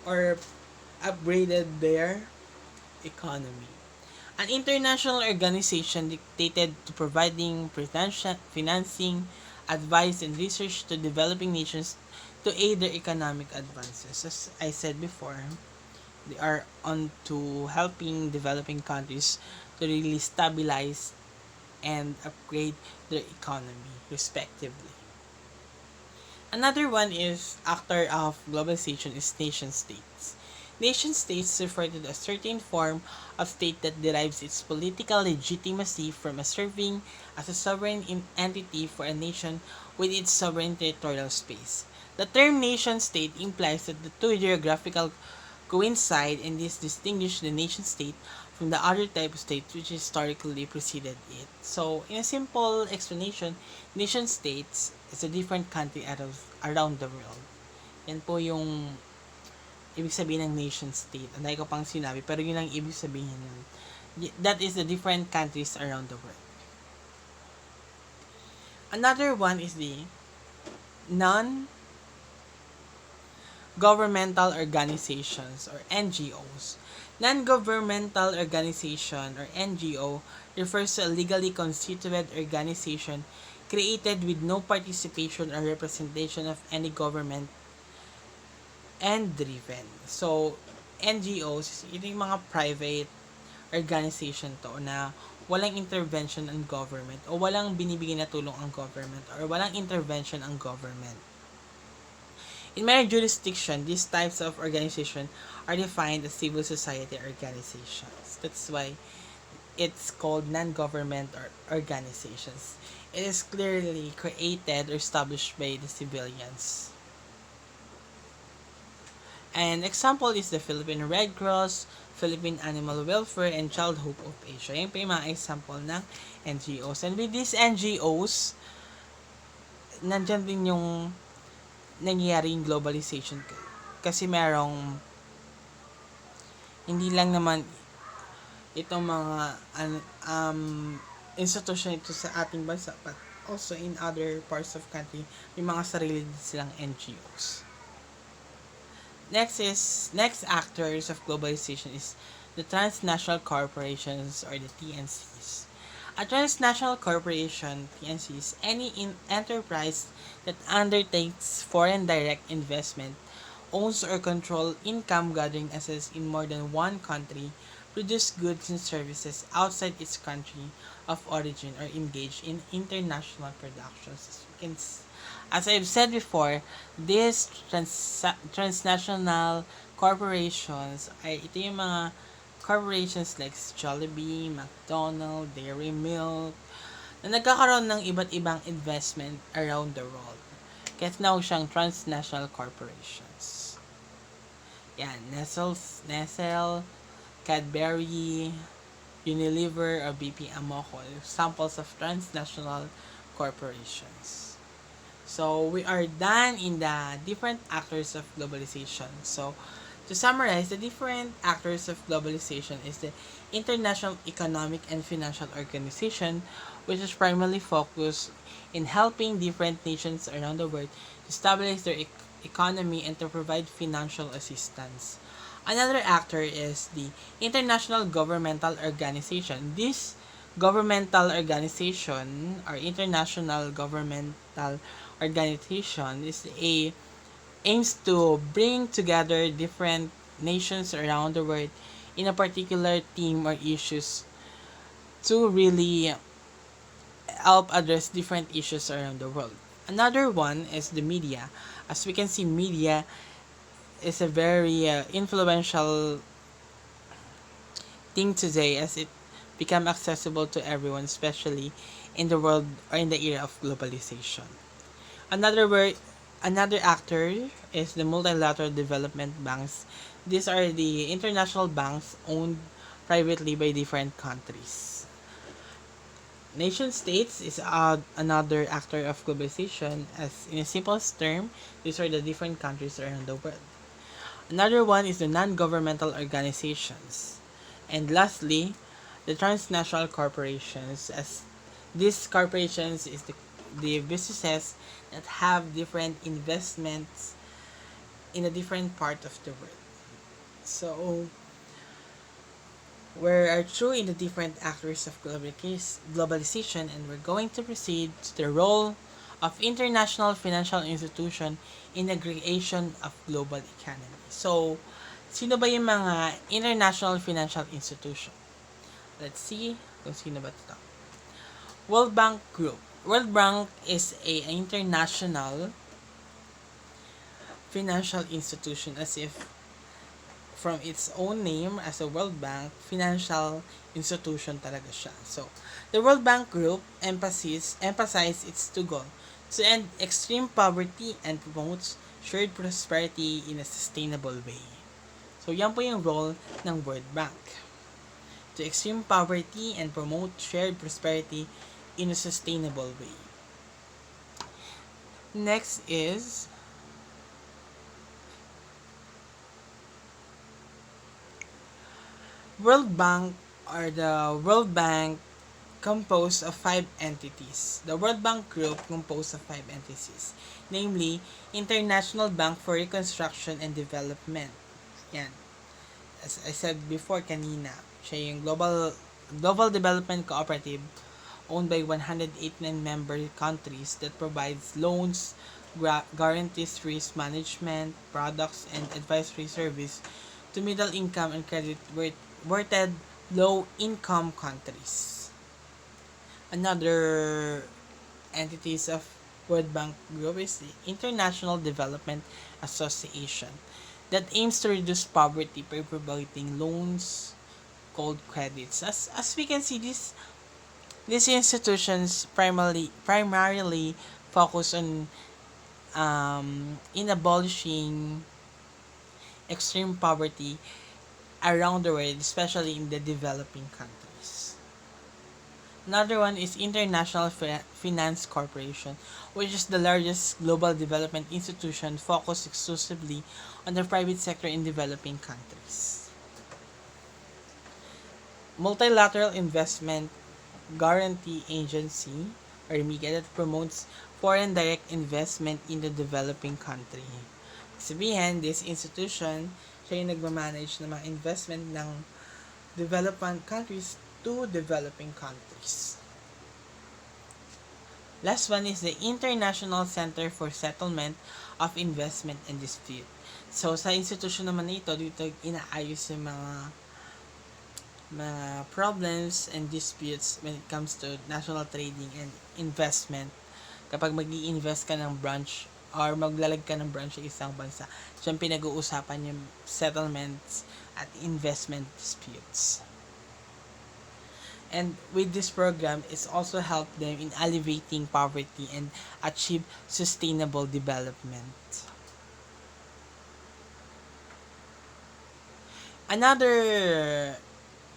or upgraded their economy. An international organization dedicated to providing financing, advice, and research to developing nations to aid their economic advances. As I said before, they are on to helping developing countries to really stabilize and upgrade their economy, respectively. Another one is actor of globalization is nation states. Nation states refer to a certain form of state that derives its political legitimacy from serving as a sovereign entity for a nation with its sovereign territorial space. The term nation state implies that the two geographical coincide and this distinguish the nation state from the other type of state which historically preceded it. So, in a simple explanation, nation states is a different country around the world. Yan po yung ibig sabihin ng nation state. Anday ko pang sinabi, pero yun ang ibig sabihin nun. That is the different countries around the world. Another one is the non-governmental organizations or NGOs. Non-governmental organization or NGO refers to a legally constituted organization created with no participation or representation of any government and driven. So, NGOs, ito yung mga private organization to na walang intervention ng government o walang binibigay na tulong ang government or walang intervention ang government. In many jurisdictions, these types of organization are defined as civil society organizations. That's why it's called non-government organizations. It is clearly created or established by the civilians. An example is the Philippine Red Cross, Philippine Animal Welfare, and Child Hope of Asia. Yan pa yung mga example ng NGOs. And with these NGOs, nandyan din yung nangyayaring globalization. Kasi merong hindi lang naman itong mga institution ito sa ating bansa but also in other parts of country may mga sarili din silang NGOs. Next actors of globalization is the transnational corporations or the TNCs. A transnational corporation, TNC, is any enterprise that undertakes foreign direct investment, owns or control income gathering assets in more than one country, produce goods and services outside its country of origin or engage in international productions. As I've said before, these transnational corporations ay ito yung mga corporations like Jollibee, McDonald's, Dairy Milk, na nagkakaroon ng iba't ibang investment around the world. Kaya tinawag siyang transnational corporations. Yan, Nestle, Cadbury, Unilever, or BP Amoco, samples of transnational corporations. So, we are done in the different actors of globalization. So, to summarize, the different actors of globalization is the International Economic and Financial Organization, which is primarily focused in helping different nations around the world to stabilize their economy and to provide financial assistance. Another actor is the International Governmental Organization. This governmental organization or international governmental organization is a aims to bring together different nations around the world in a particular theme or issues to really help address different issues around the world. Another one is the media. As we can see, media is a very influential thing today as it become accessible to everyone, especially in the world or in the era of globalization. Another word, another actor is the multilateral development banks. These are the international banks owned privately by different countries. Nation states is another actor of globalization, as in a simplest term, these are the different countries around the world. Another one is the non-governmental organizations. And lastly, the transnational corporations, as these corporations is the businesses that have different investments in a different part of the world. So, we are through in the different actors of globalization, and we're going to proceed to the role of international financial institution in the creation of global economy. So, sino ba yung mga international financial institution? Let's see kung sino ba ito. World Bank Group. World Bank is a international financial institution, as if from its own name as a World Bank, financial institution talaga siya. So, the World Bank Group emphasize its two goals to end extreme poverty and promotes shared prosperity in a sustainable way. So, yan po yung role ng World Bank. To extreme poverty and promote shared prosperity in a sustainable way. Next is World Bank, or the World Bank composed of 5 entities. The World Bank Group composed of 5 entities, namely International Bank for Reconstruction and Development. Yan. As I said before kanina, siya yung Global Development Cooperative owned by 189 member countries that provides loans, guarantees risk management, products, and advisory service to middle income and credit worthed low income countries. Another entities of World Bank Group is the International Development Association that aims to reduce poverty by providing loans called credits. As we can see, these institutions primarily focus on in abolishing extreme poverty around the world, especially in the developing countries. Another one is International Finance Corporation, which is the largest global development institution focused exclusively on the private sector in developing countries. Multilateral Investment Guarantee Agency, or MIGA, that promotes foreign direct investment in the developing country. Sabihin, this institution, siya yung nagmamanage ng mga investment ng developing countries to developing countries. Last one is the International Center for Settlement of Investment and Dispute. So, sa institution naman ito, dito inaayos yung mga mga problems and disputes when it comes to national trading and investment. Kapag mag invest ka ng branch or maglalag ka ng branch sa isang bansa, dyan pinag-uusapan yung settlements at investment disputes. And with this program, it's also helped them in alleviating poverty and achieve sustainable development. Another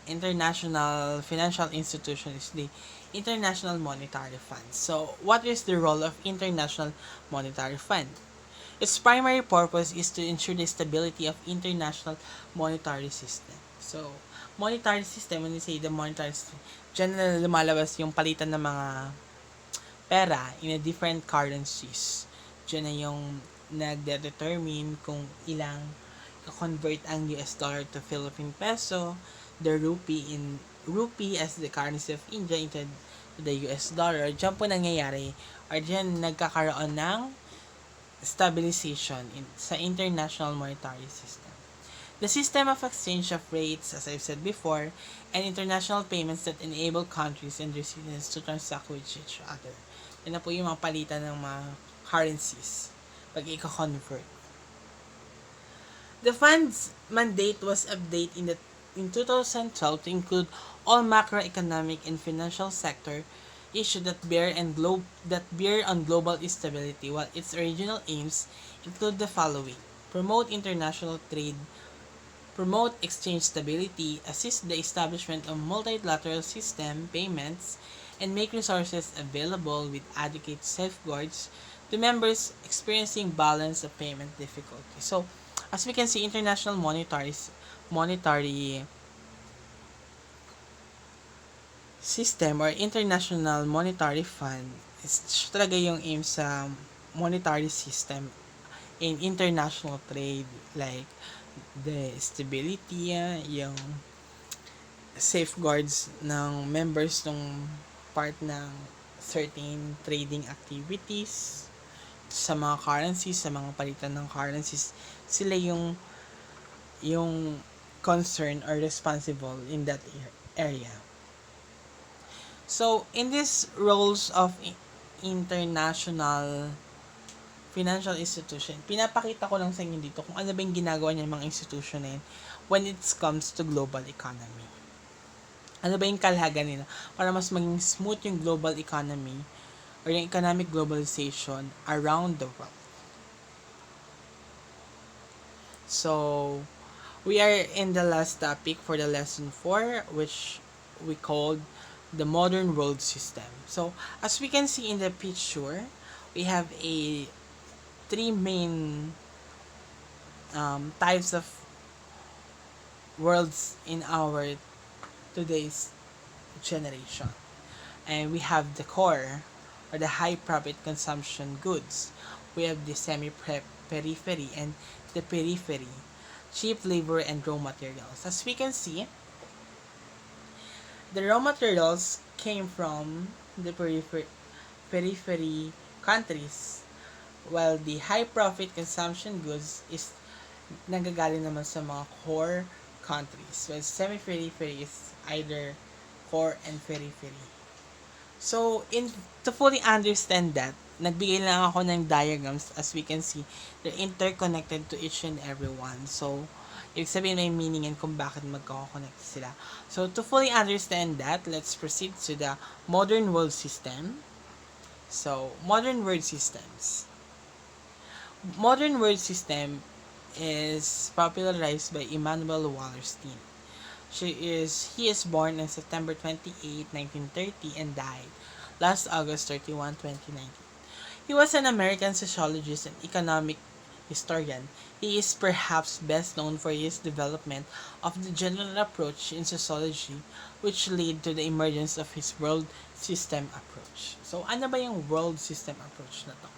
international financial institution is the International Monetary Fund. So, what is the role of International Monetary Fund? Its primary purpose is to ensure the stability of international monetary system. So, monetary system, when you say the monetary system, dyan na lumalabas yung palitan ng mga pera in a different currencies. Diyan na yung nagde-determine kung ilang convert ang US dollar to Philippine peso, the rupee as the currency of India into the US dollar. Diyan po nangyayari or diyan nagkakaroon ng stabilization sa international monetary system. The system of exchange of rates, as I've said before, and international payments that enable countries and their citizens to transact with each other. Yan na po yung mga palitan ng mga currencies pag i-convert. The fund's mandate was updated in 2012 to include all macroeconomic and financial sector issues that bear on global stability, while its original aims include the following: promote international trade, promote exchange stability, assist the establishment of multilateral system payments, and make resources available with adequate safeguards to members experiencing balance of payment difficulty. So, as we can see, international monetary system or international monetary fund is talaga yung aim sa monetary system in international trade, like the stability, yung safeguards ng members ng part ng certain trading activities sa mga currencies, sa mga palitan ng currencies, sila yung concerned or responsible in that area. So, in these roles of international financial institution, pinapakita ko lang sa inyo dito kung ano ba yung ginagawa niya mga institution na yun when it comes to global economy. Ano ba yung kalhagan nila para mas maging smooth yung global economy or yung economic globalization around the world. So, we are in the last topic for the lesson 4, which we called the modern world system. So, as we can see in the picture, we have three main types of worlds in our today's generation. And we have the core or the high profit consumption goods. We have the semi-periphery and the periphery, cheap labor and raw materials. As we can see, the raw materials came from the periphery countries, while the high profit consumption goods is nanggagaling naman sa mga core countries. While semi-periphery is either core and periphery. So, to fully understand that, nagbigay lang ako ng diagrams. As we can see, they're interconnected to each and every one. So, ibig sabihin may meaning and kung bakit magkakonnect sila. So, to fully understand that, let's proceed to the modern world system. So, modern world systems. Modern world system is popularized by Immanuel Wallerstein. He is born on September 28, 1930 and died last August 31, 2019. He was an American sociologist and economic historian. He is perhaps best known for his development of the general approach in sociology, which led to the emergence of his world system approach. So, ano ba yung world system approach na to?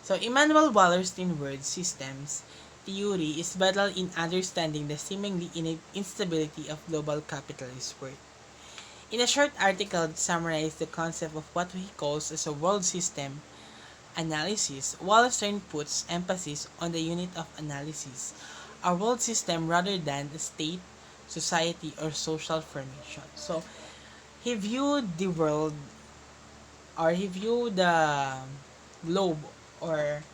So, Immanuel Wallerstein world systems theory is vital in understanding the seemingly instability of global capitalist world. In a short article that summarizes the concept of what he calls as a world system analysis, Wallerstein puts emphasis on the unit of analysis, a world system rather than a state society, or social formation. So, he viewed the world, or he viewed the globe, or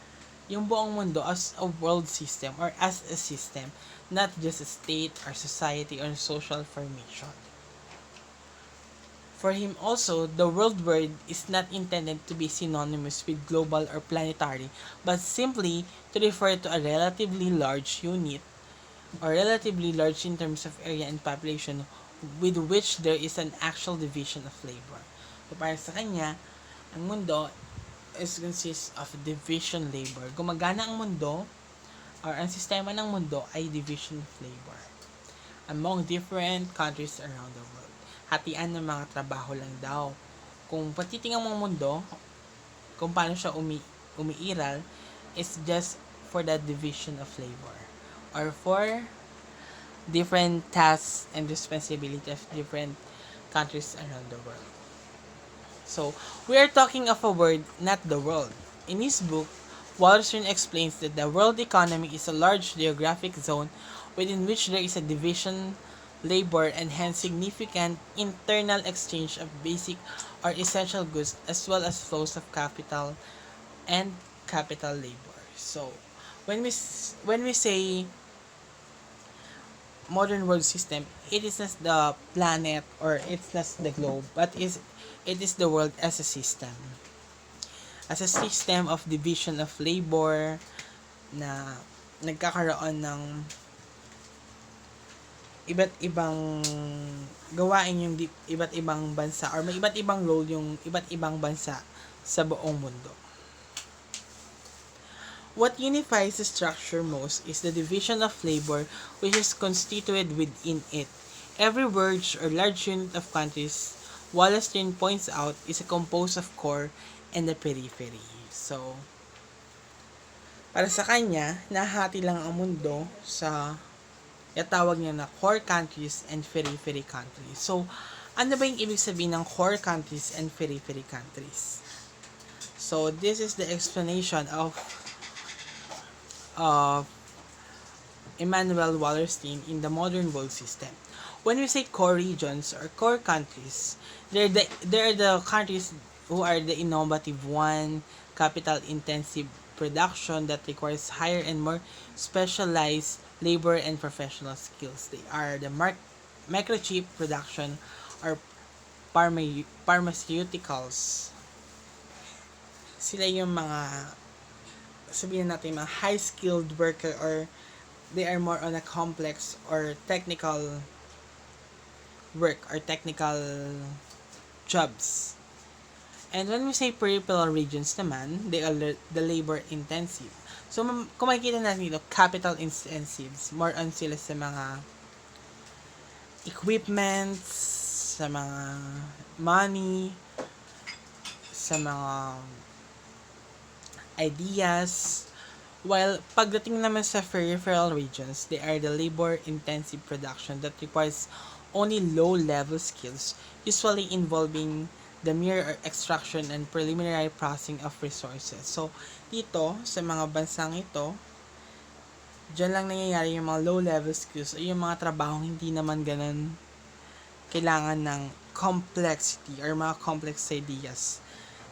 yung buong mundo, as a world system or as a system, not just a state or society or social formation. For him also, the world word is not intended to be synonymous with global or planetary, but simply to refer to a relatively large unit, or relatively large in terms of area and population, with which there is an actual division of labor. So para sa kanya, ang mundo is consists of division labor. Gumagana ang mundo, or ang sistema ng mundo ay division of labor among different countries around the world. Hatian ng mga trabaho lang daw. Kung patitingnan mo ang mundo, kung paano siya umiiral, is just for the division of labor, or for different tasks and responsibility of different countries around the world. So, we are talking of a word, not the world. In his book, Wallerstein explains that the world economy is a large geographic zone within which there is a division, labor, and hence significant internal exchange of basic or essential goods, as well as flows of capital and capital labor. So, when we say modern world system, it is not the planet, or it's not the globe, but it is the world as a system. As a system of division of labor na nagkakaroon ng iba't ibang gawain yung iba't ibang bansa, or may iba't ibang role yung iba't ibang bansa sa buong mundo. What unifies the structure most is the division of labor, which is constituted within it. Every verge or large unit of countries, Wallerstein points out, is composed of core and the periphery. So, para sa kanya, nahati lang ang mundo sa tawag niya na core countries and periphery countries. So, ano ba yung ibig sabihin ng core countries and periphery countries? So, this is the explanation of Immanuel Wallerstein in the modern world system. When we say core regions or core countries, they're the countries who are the innovative one, capital-intensive production that requires higher and more specialized labor and professional skills. They are the microchip production or pharmaceuticals. Sila yung mga, sabihin natin, mga high-skilled worker, or they are more on a complex or technical work or technical jobs. And when we say peripheral regions naman, they are the labor intensive. So, kung makikita natin dito, capital intensives, more on sila sa mga equipments, sa mga money, sa mga ideas. While pagdating naman sa peripheral regions, they are the labor-intensive production that requires only low-level skills, usually involving the mere extraction and preliminary processing of resources. So, dito, sa mga bansang ito, dyan lang nangyayari yung mga low-level skills, o yung mga trabahong hindi naman ganun kailangan ng complexity or mga complex ideas.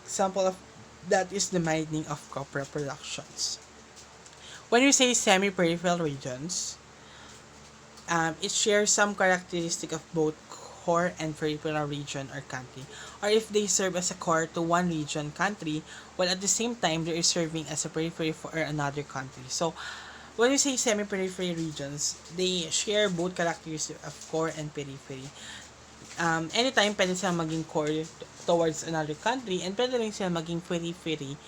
Example of that is the mining of copper productions. When we say semi-peripheral regions, it shares some characteristic of both core and peripheral region or country, or if they serve as a core to one region, country, while at the same time they are serving as a periphery for another country. So, when we say semi-periphery regions, they share both characteristics of core and periphery. Anytime pwede silang maging core towards another country, and pwede rin silang maging periphery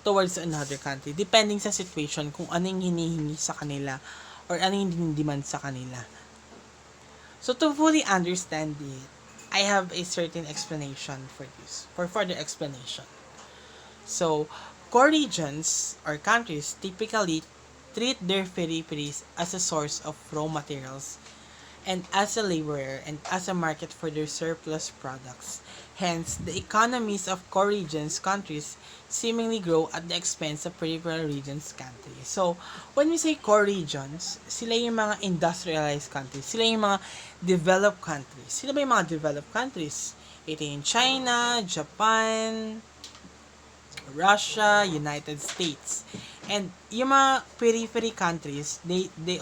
towards another country, depending sa situation kung ano yung hinihingi sa kanila or ano yung demand sa kanila. So, to fully understand it, I have a certain explanation for this, for further explanation. So, core regions or countries typically treat their peripheries as a source of raw materials and as a laborer and as a market for their surplus products. Hence, the economies of core regions countries seemingly grow at the expense of peripheral regions countries. So, when we say core regions, sila yung mga industrialized countries. Sila yung mga developed countries. Sila ba yung mga developed countries? Ito yung China, Japan, Russia, United States. And yung mga periphery countries, they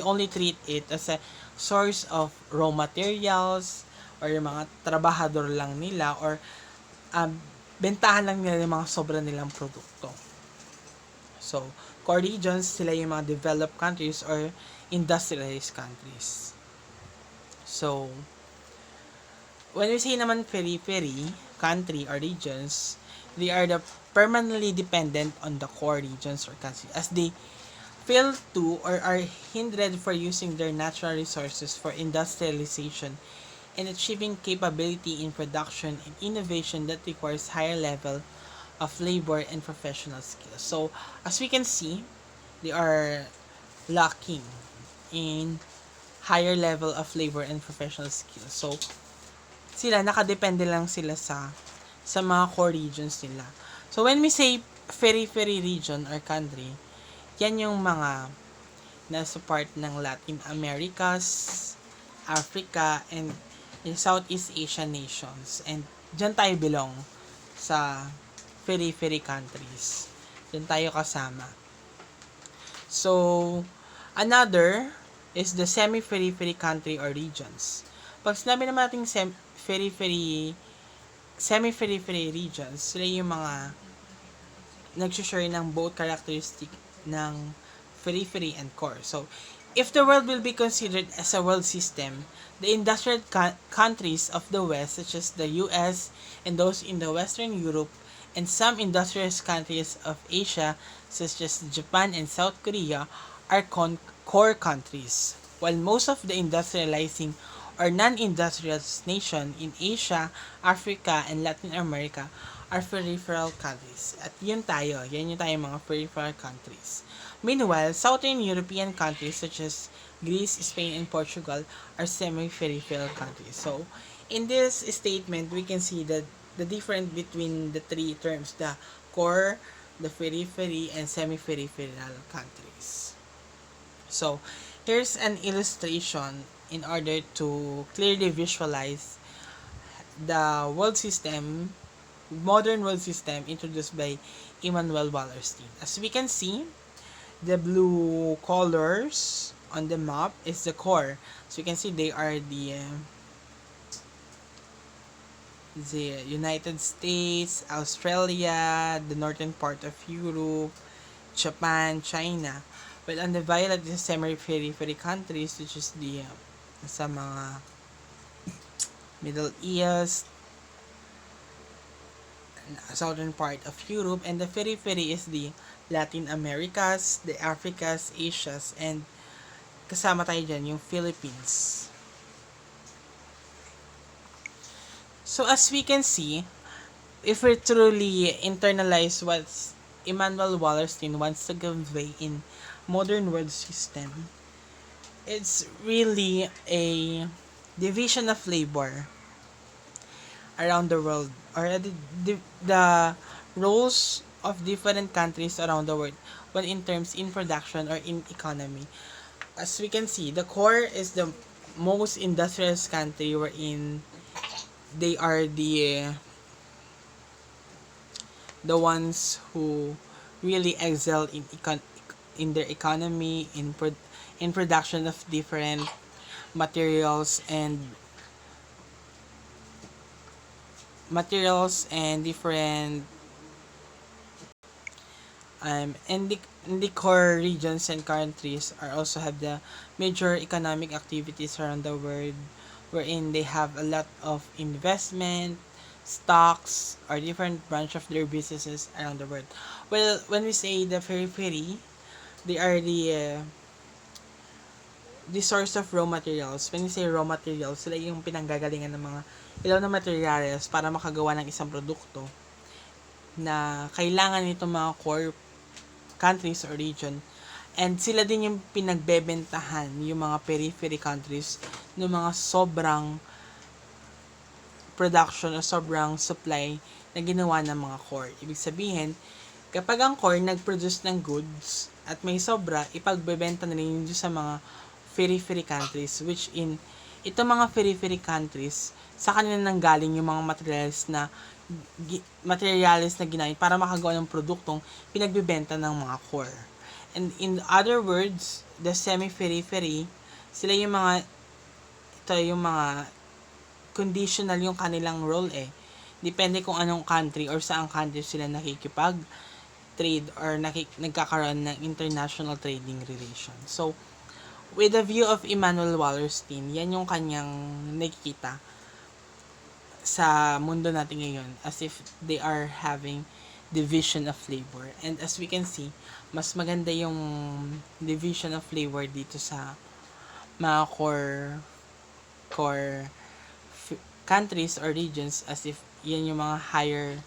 only treat it as a source of raw materials or yung mga trabahador lang nila or bentahan lang nila yung mga sobra nilang produkto. So, core regions, sila yung mga developed countries or industrialized countries. So, when we say naman periphery, country or regions, they are the permanently dependent on the core regions or countries as they fail to or are hindered for using their natural resources for industrialization and achieving capability in production and innovation that requires higher level of labor and professional skills. So, as we can see, they are lacking in higher level of labor and professional skills. So, sila nakadepende lang sila sa mga core regions nila. So when we say periphery region or country, yan yung mga nasa part ng Latin Americas, Africa, and Southeast Asian nations. And dyan tayo belong sa periphery countries. Dyan tayo kasama. So, another is the semi-periphery country or regions. Pag sinabi naman natin semi-periphery regions, sila yung mga nag-share ng both characteristic ng periphery and core. So, if the world will be considered as a world system, the industrial countries of the West, such as the US and those in the Western Europe, and some industrious countries of Asia, such as Japan and South Korea, are core countries, while most of the industrializing or non-industrial nation in Asia, Africa, and Latin America are peripheral countries. At yan yung tayo mga peripheral countries. Meanwhile, Southern European countries such as Greece, Spain, and Portugal are semi-peripheral countries. So, in this statement, we can see that the difference between the three terms, the core, the periphery, and semi-peripheral countries. So, here's an illustration in order to clearly visualize the modern world system introduced by Immanuel Wallerstein. As we can see, the blue colors on the map is the core. So you can see they are the United States, Australia, the northern part of Europe, Japan, China. While on the violet is semi-periphery countries, which is the sa mga Middle East, southern part of Europe, and the periphery is the Latin Americas, the Africas, Asias, and kasama tayo dyan, yung Philippines. So as we can see, if we truly internalize what Immanuel Wallerstein wants to convey in modern world system, it's really a division of labor around the world or the roles of different countries around the world when in terms in production or in economy. As we can see, the core is the most industrious country wherein they are the ones who really excel in their economy in production of different materials and different and the core regions and countries are also have the major economic activities around the world wherein they have a lot of investment, stocks, or different branch of their businesses around the world. Well, when we say the periphery, they are the source of raw materials. When we say raw materials, sila yung pinanggagalingan ng mga ilaw na materials para makagawa ng isang produkto na kailangan nitong mga core countries or region And sila din yung pinagbebentahan yung mga periphery countries ng mga sobrang production o sobrang supply na ginawa ng mga core. Ibig sabihin, kapag ang core nag-produce ng goods at may sobra, ipagbebenta na rin yun sa mga periphery countries, which in ito mga periphery countries, sa kanila nang galing yung mga materials na ginamit para makagawa ng produktong pinagbebenta ng mga core. And in other words, the semi-periphery, sila yung mga, ito yung mga conditional yung kanilang role eh. Depende kung anong country or saang country sila nakikipag-trade or nagkakaroon ng international trading relation. So, with the view of Immanuel Wallerstein, yan yung kanyang nakikita sa mundo natin ngayon as if they are having division of labor. And as we can see, mas maganda yung division of labor dito sa mga core countries or regions, as if yan yung mga higher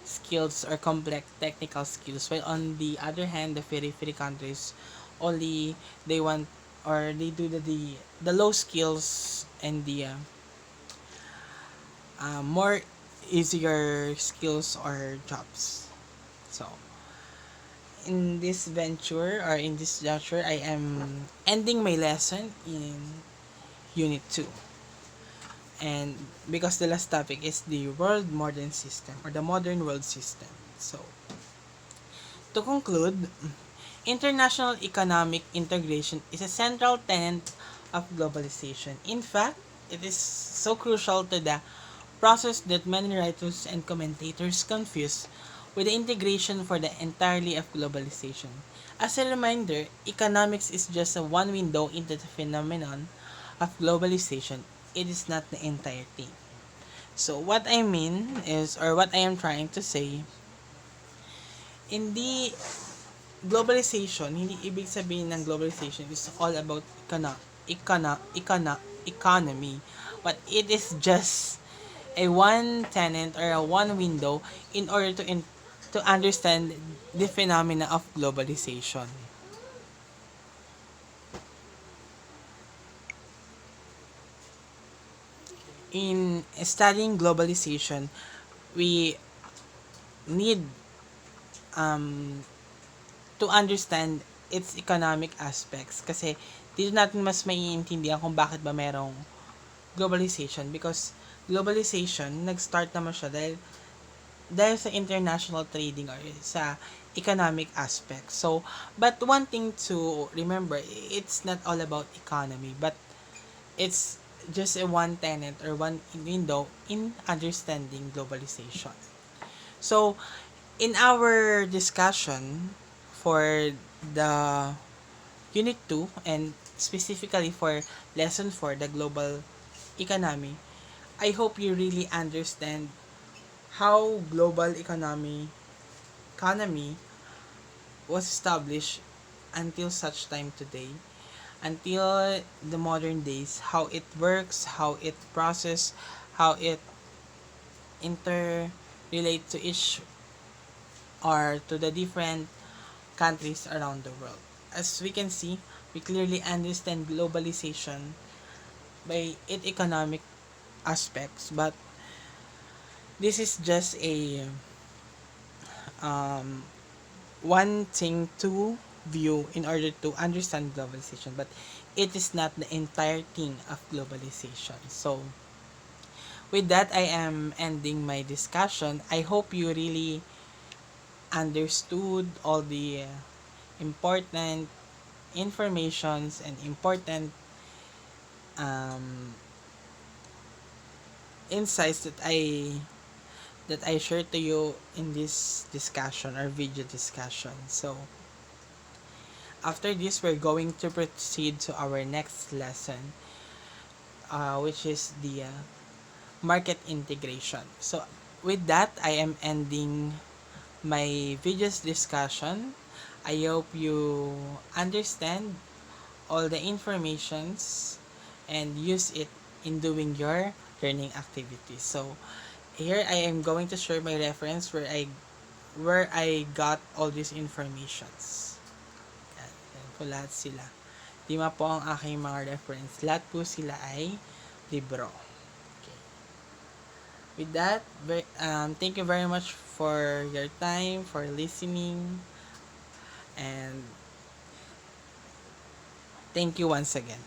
skills or complex technical skills, while on the other hand, the periphery countries only they want or they do the low skills and the more easier skills or jobs. So in this venture or in this juncture, I am ending my lesson in unit 2. And because the last topic is the world modern system or the modern world system. So, to conclude, international economic integration is a central tenet of globalization. In fact, it is so crucial to the process that many writers and commentators confuse with the integration for the entirety of globalization. As a reminder, economics is just a one window into the phenomenon of globalization. It is not the entire thing. So what I mean is, or what I am trying to say, hindi hindi ibig sabihin ng globalization is all about economy, but it is just a one tenant or a one window in order to understand the phenomena of globalization. In studying globalization, we need to understand its economic aspects, kasi dito natin mas maiintindihan kung bakit ba merong globalization, because globalization nag-start naman siya dahil sa international trading or sa economic aspect. So, but one thing to remember, it's not all about economy, but it's just a one tenet or one window in understanding globalization. So, in our discussion for the Unit 2 and specifically for Lesson 4, the global economy, I hope you really understand how global economy was established until such time today, until the modern days, how it works, how it process, how it interrelate to each or to the different countries around the world. As we can see, we clearly understand globalization by its economic aspects, but this is just a one thing to view in order to understand globalization, but it is not the entire thing of globalization. So, with that, I am ending my discussion. I hope you really understood all the important informations and important um, insights that I shared to you in this discussion or video discussion. So, after this, we're going to proceed to our next lesson, which is the market integration. So, with that, I am ending my video's discussion. I hope you understand all the informations and use it in doing your learning activities. So, here I am going to share my reference where I got all these informations. So, lahat sila. 5 po ang aking mga reference. Lahat po sila ay libro. Okay. With that, thank you very much for your time, for listening, and thank you once again.